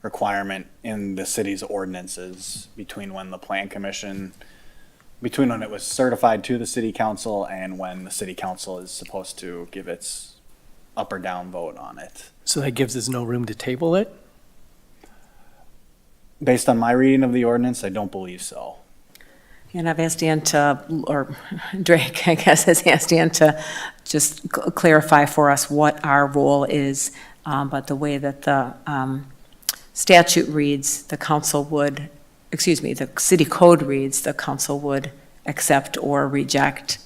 requirement in the city's ordinances between when it was certified to the city council and when the city council is supposed to give its up or down vote on it. So that gives us no room to table it? Based on my reading of the ordinance, I don't believe so. And I've asked Dan to, or Drake, I guess, has asked Dan to just clarify for us what our role is. But the way that the statute reads, the city code reads, the council would accept or reject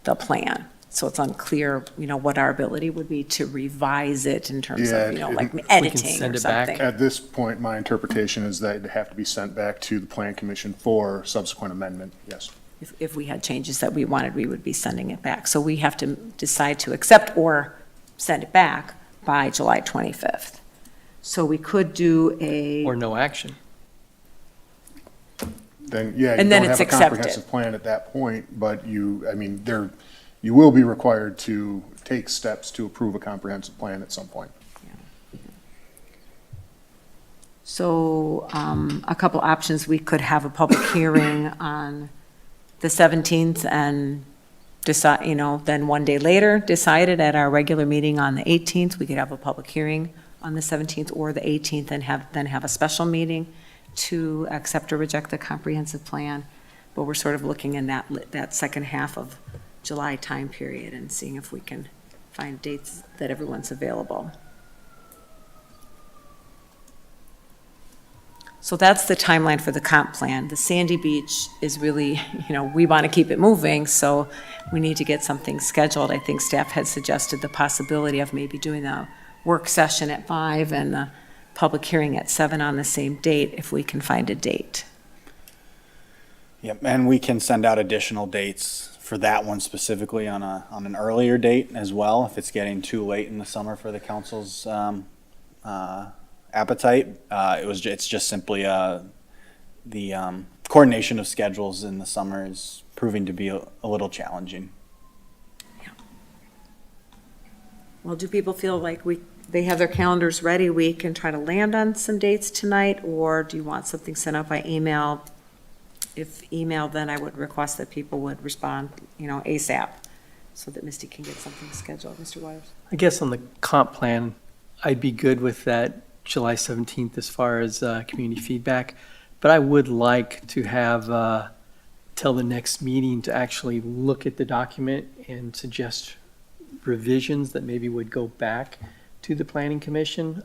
the plan. So it's unclear, what our ability would be to revise it in terms of, like editing send or it back. something. At this point, my interpretation is that it'd have to be sent back to the Plan Commission for subsequent amendment, yes. If we had changes that we wanted, we would be sending it back. So we have to decide to accept or send it back by July 25th. So we could do Or no action. Then, yeah, you And then don't it's have a accepted. comprehensive plan at that point, but you will be required to take steps to approve a comprehensive plan at some point. So a couple options, we could have a public hearing on the 17th and decide, then one day later, decide it at our regular meeting on the 18th. We could have a public hearing on the 17th or the 18th and then have a special meeting to accept or reject the comprehensive plan. But we're sort of looking in that second half of July time period and seeing if we can find dates that everyone's available. So that's the timeline for the comp plan. The Sandy Beach is really, we want to keep it moving, so we need to get something scheduled. I think staff had suggested the possibility of maybe doing a work session at 5 and the public hearing at 7 on the same date, if we can find a date. Yep, and we can send out additional dates for that one specifically on an earlier date as well, if it's getting too late in the summer for the council's appetite. It's just simply the coordination of schedules in the summer is proving to be a little challenging. Well, do people feel like they have their calendars ready, we can try to land on some dates tonight, or do you want something sent out by email? If email, then I would request that people would respond, ASAP, so that Misty can get something scheduled. Mr. Waters? I guess on the comp plan, I'd be good with that July 17th as far as community feedback, but I would like to have till the next meeting to actually look at the document and suggest revisions that maybe would go back to the Planning Commission.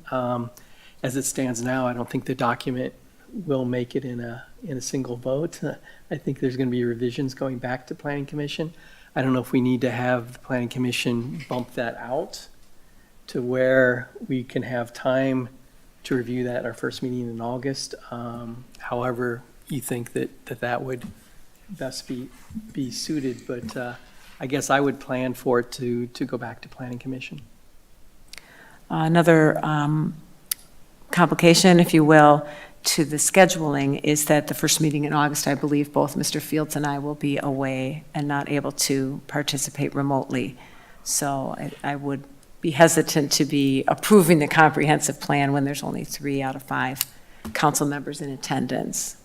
As it stands now, I don't think the document will make it in a single vote. I think there's going to be revisions going back to Planning Commission. I don't know if we need to have the Planning Commission bump that out to where we can have time to review that at our first meeting in August. However you think that would best be suited, but I guess I would plan for it to go back to Planning Commission. Another complication, if you will, to the scheduling is that the first meeting in August, I believe both Mr. Fields and I will be away and not able to participate remotely. So I would be hesitant to be approving the comprehensive plan when there's only 3 out of 5 council members in attendance.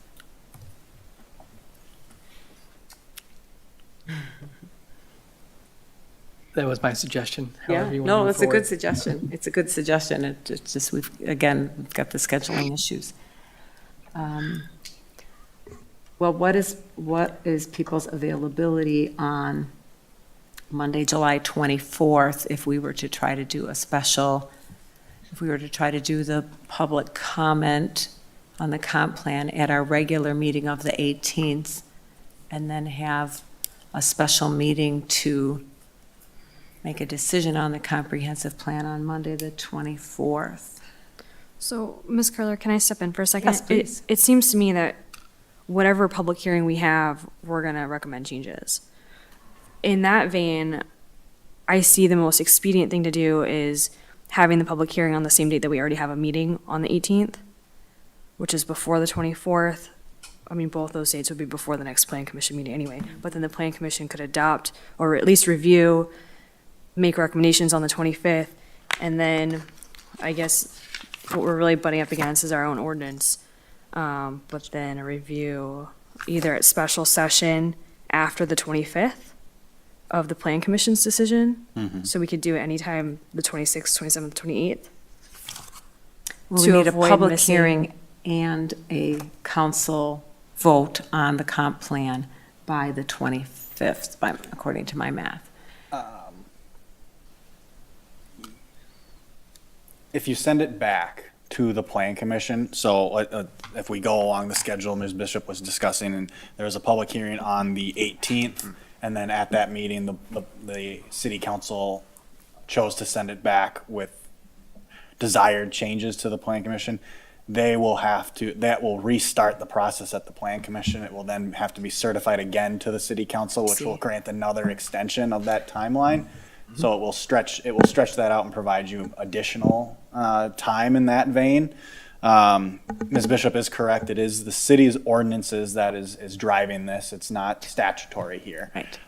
That was my suggestion. However you want to No, move it's a good forward. suggestion. It's a good suggestion. It's just, we've got the scheduling issues. Well, what is people's availability on Monday, July 24th, if we were to try to do the public comment on the comp plan at our regular meeting of the 18th, and then have a special meeting to make a decision on the comprehensive plan on Monday, the 24th. So, Ms. Curler, can I step in for a second? Yes, please. It seems to me that whatever public hearing we have, we're going to recommend changes. In that vein, I see the most expedient thing to do is having the public hearing on the same date that we already have a meeting on the 18th, which is before the 24th. I mean, both those dates would be before the next Plan Commission meeting anyway, but then the Plan Commission could adopt or at least review, make recommendations on the 25th, and then I guess what we're really butting up against is our own ordinance, but then a review either at special session after the 25th of the Plan Commission's decision. So we could do it anytime the 26th, 27th, 28th. Well, we to need a avoid public missing- hearing and a council vote on the comp plan by the 25th, according to my math. If you send it back to the Plan Commission, so if we go along the schedule Ms. Bishop was discussing, and there was a public hearing on the 18th, and then at that meeting, the city council chose to send it back with desired changes to the Plan Commission, that will restart the process at the Plan Commission. It will then have to be certified again to the city council, which will grant another extension of that timeline. So it will stretch that out and provide you additional time in that vein. Ms. Bishop is correct. It is the city's ordinances that is driving this. It's not statutory here. Right.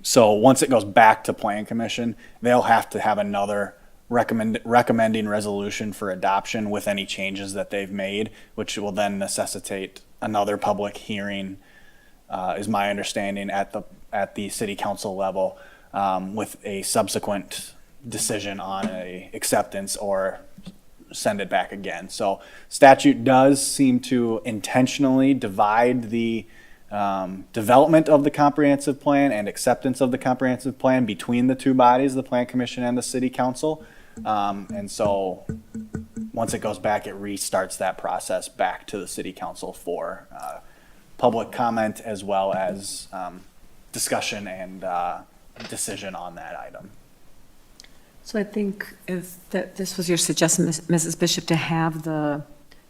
So once it goes back to Plan Commission, they'll have to have another recommending resolution for adoption with any changes that they've made, which will then necessitate another public hearing, is my understanding, at the city council level, with a subsequent decision on a acceptance or send it back again. So statute does seem to intentionally divide the development of the comprehensive plan and acceptance of the comprehensive plan between the two bodies, the Plan Commission and the City Council. And so once it goes back, it restarts that process back to the City Council for public comment as well as discussion and decision on that item. So I think this was your suggestion, Mrs. Bishop, to have the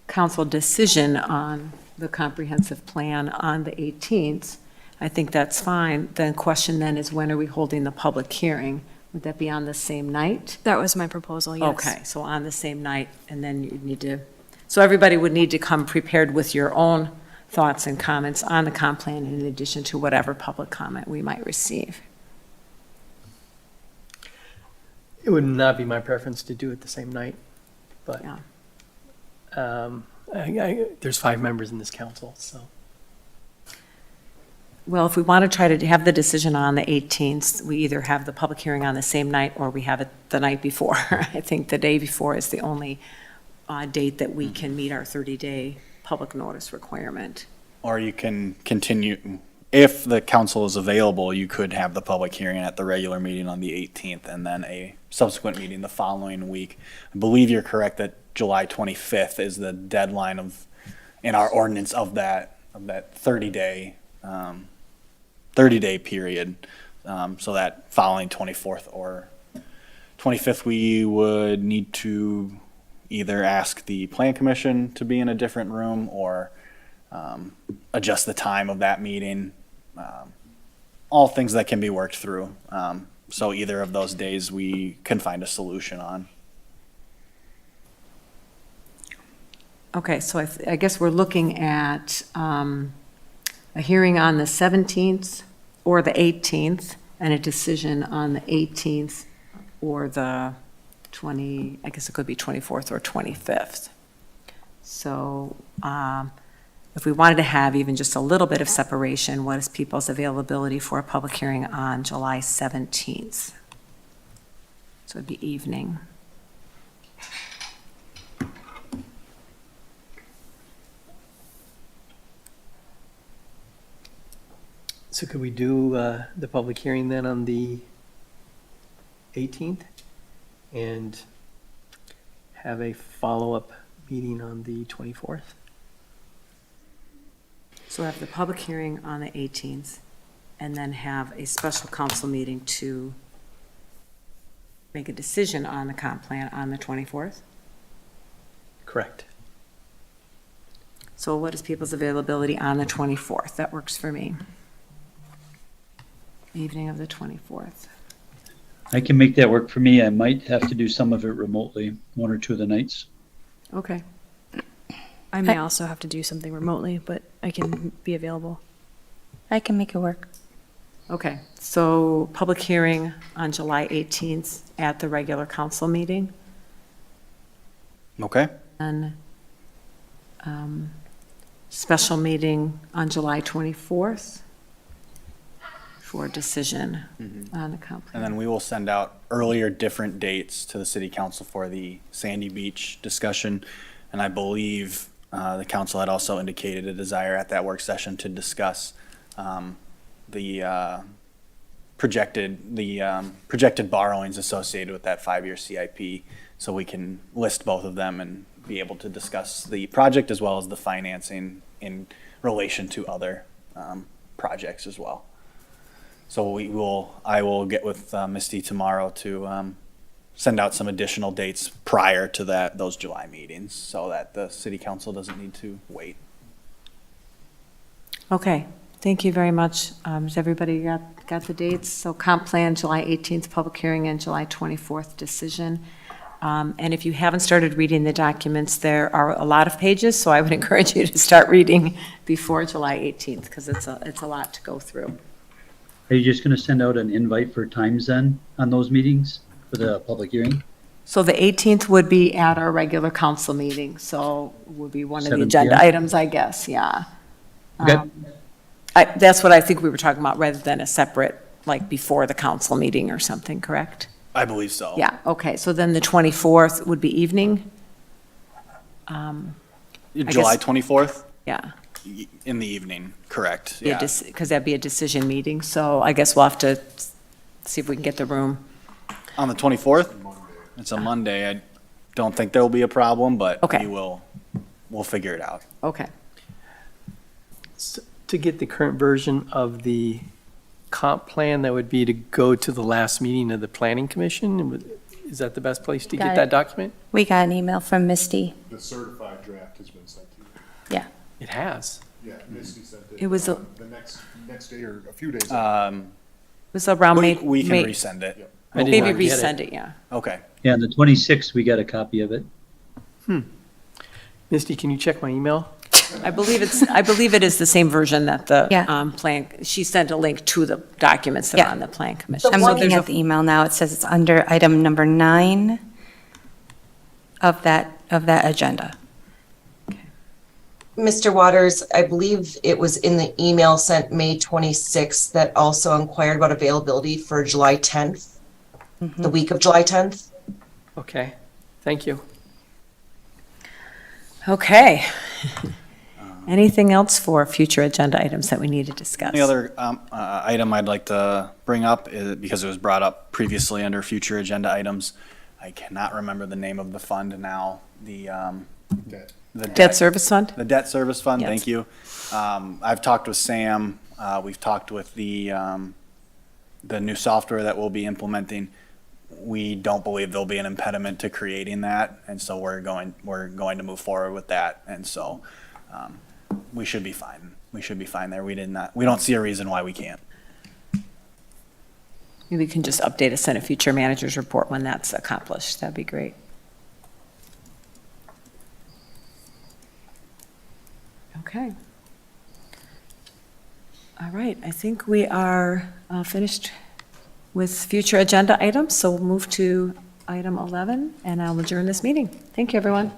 council decision on the comprehensive plan on the 18th. I think that's fine. The question then is, when are we holding the public hearing? Would that be on the same night? That was my proposal, yes. Okay, so on the same night, and then you need to, so everybody would need to come prepared with your own thoughts and comments on the comp plan in addition to whatever public comment we might receive. It would not be my preference to do it the same night, but Yeah. there's 5 members in this council, so. Well, if we want to try to have the decision on the 18th, we either have the public hearing on the same night or we have it the night before. I think the day before is the only date that we can meet our 30-day public notice requirement. Or you can continue, if the council is available, you could have the public hearing at the regular meeting on the 18th and then a subsequent meeting the following week. I believe you're correct that July 25th is the deadline in our ordinance of that 30-day period. So that following 24th or 25th, we would need to either ask the Plan Commission to be in a different room or adjust the time of that meeting. All things that can be worked through. So either of those days we can find a solution on. Okay, so I guess we're looking at a hearing on the 17th or the 18th, and a decision on the 18th or the I guess it could be 24th or 25th. So if we wanted to have even just a little bit of separation, what is people's availability for a public hearing on July 17th? So it'd be evening. So could we do the public hearing then on the 18th and have a follow-up meeting on the 24th? So have the public hearing on the 18th, and then have a special council meeting to make a decision on the comp plan on the 24th? Correct. So what is people's availability on the 24th? That works for me. Evening of the 24th. I can make that work for me. I might have to do some of it remotely, 1 or 2 of the nights. Okay. I may also have to do something remotely, but I can be available. I can make it work. Okay, so public hearing on July 18th at the regular council meeting, Okay. and special meeting on July 24th for a decision on the comp plan. And then we will send out earlier different dates to the city council for the Sandy Beach discussion. And I believe The council had also indicated a desire at that work session to discuss the projected borrowings associated with that 5-year CIP, so we can list both of them and be able to discuss the project as well as the financing in relation to other projects as well. So I will get with Misty tomorrow to send out some additional dates prior to those July meetings, so that the city council doesn't need to wait. Okay, thank you very much. Has everybody got the dates? So comp plan, July 18th, public hearing, and July 24th, decision. And if you haven't started reading the documents, there are a lot of pages, so I would encourage you to start reading before July 18th, because it's a lot to go through. Are you just going to send out an invite for times then on those meetings for the public hearing? So the 18th would be at our regular council meeting, so would be one of the 7 agenda p.m.? items, I guess, yeah. Okay. That's what I think we were talking about, rather than a separate, like, before the council meeting or something, correct? I believe so. Yeah, okay, so then the 24th would be evening? July 24th Yeah, in the evening, correct? Yeah. because that'd be a decision meeting, so I guess we'll have to see if we can get the room. On the 24th? It's a Monday. I don't think there will be a problem, but Okay. we'll figure it out. Okay. To get the current version of the comp plan, that would be to go to the last meeting of the planning commission? Is that the best place to Got get it. that document? We got an email from Misty. The certified draft has been sent to you. Yeah. It has. Yeah, Misty sent it. It was a- The next day or a few days. It was around May. We can May- resend it. I did Maybe not get it. resend it, yeah. Okay. Yeah, on the 26th, we got a copy of it. Misty, can you check my email? I believe it is the same version that the Yeah. plan, she sent a link to the documents that Yeah. are on the plan commission. I'm So looking there's a- at the email now. It says it's under item number 9 of that agenda. Mr. Waters, I believe it was in the email sent May 26th that also inquired about availability for July 10th, the week of July 10th. Okay, thank you. Okay. Anything else for future agenda items that we need to discuss? The other item I'd like to bring up is, because it was brought up previously under future agenda items, I cannot remember the name of the fund now, the Debt service fund? The debt service fund, Yes. thank you. I've talked with Sam, we've talked with the new software that we'll be implementing. We don't believe there'll be an impediment to creating that, and so we're going to move forward with that, and so we should be fine. We should be fine there. We don't see a reason why we can't. Maybe we can just update us in a future manager's report when that's accomplished. That'd be great. Okay. All right, I think we are finished with future agenda items, so we'll move to item 11, and I'll adjourn this meeting. Thank you, everyone.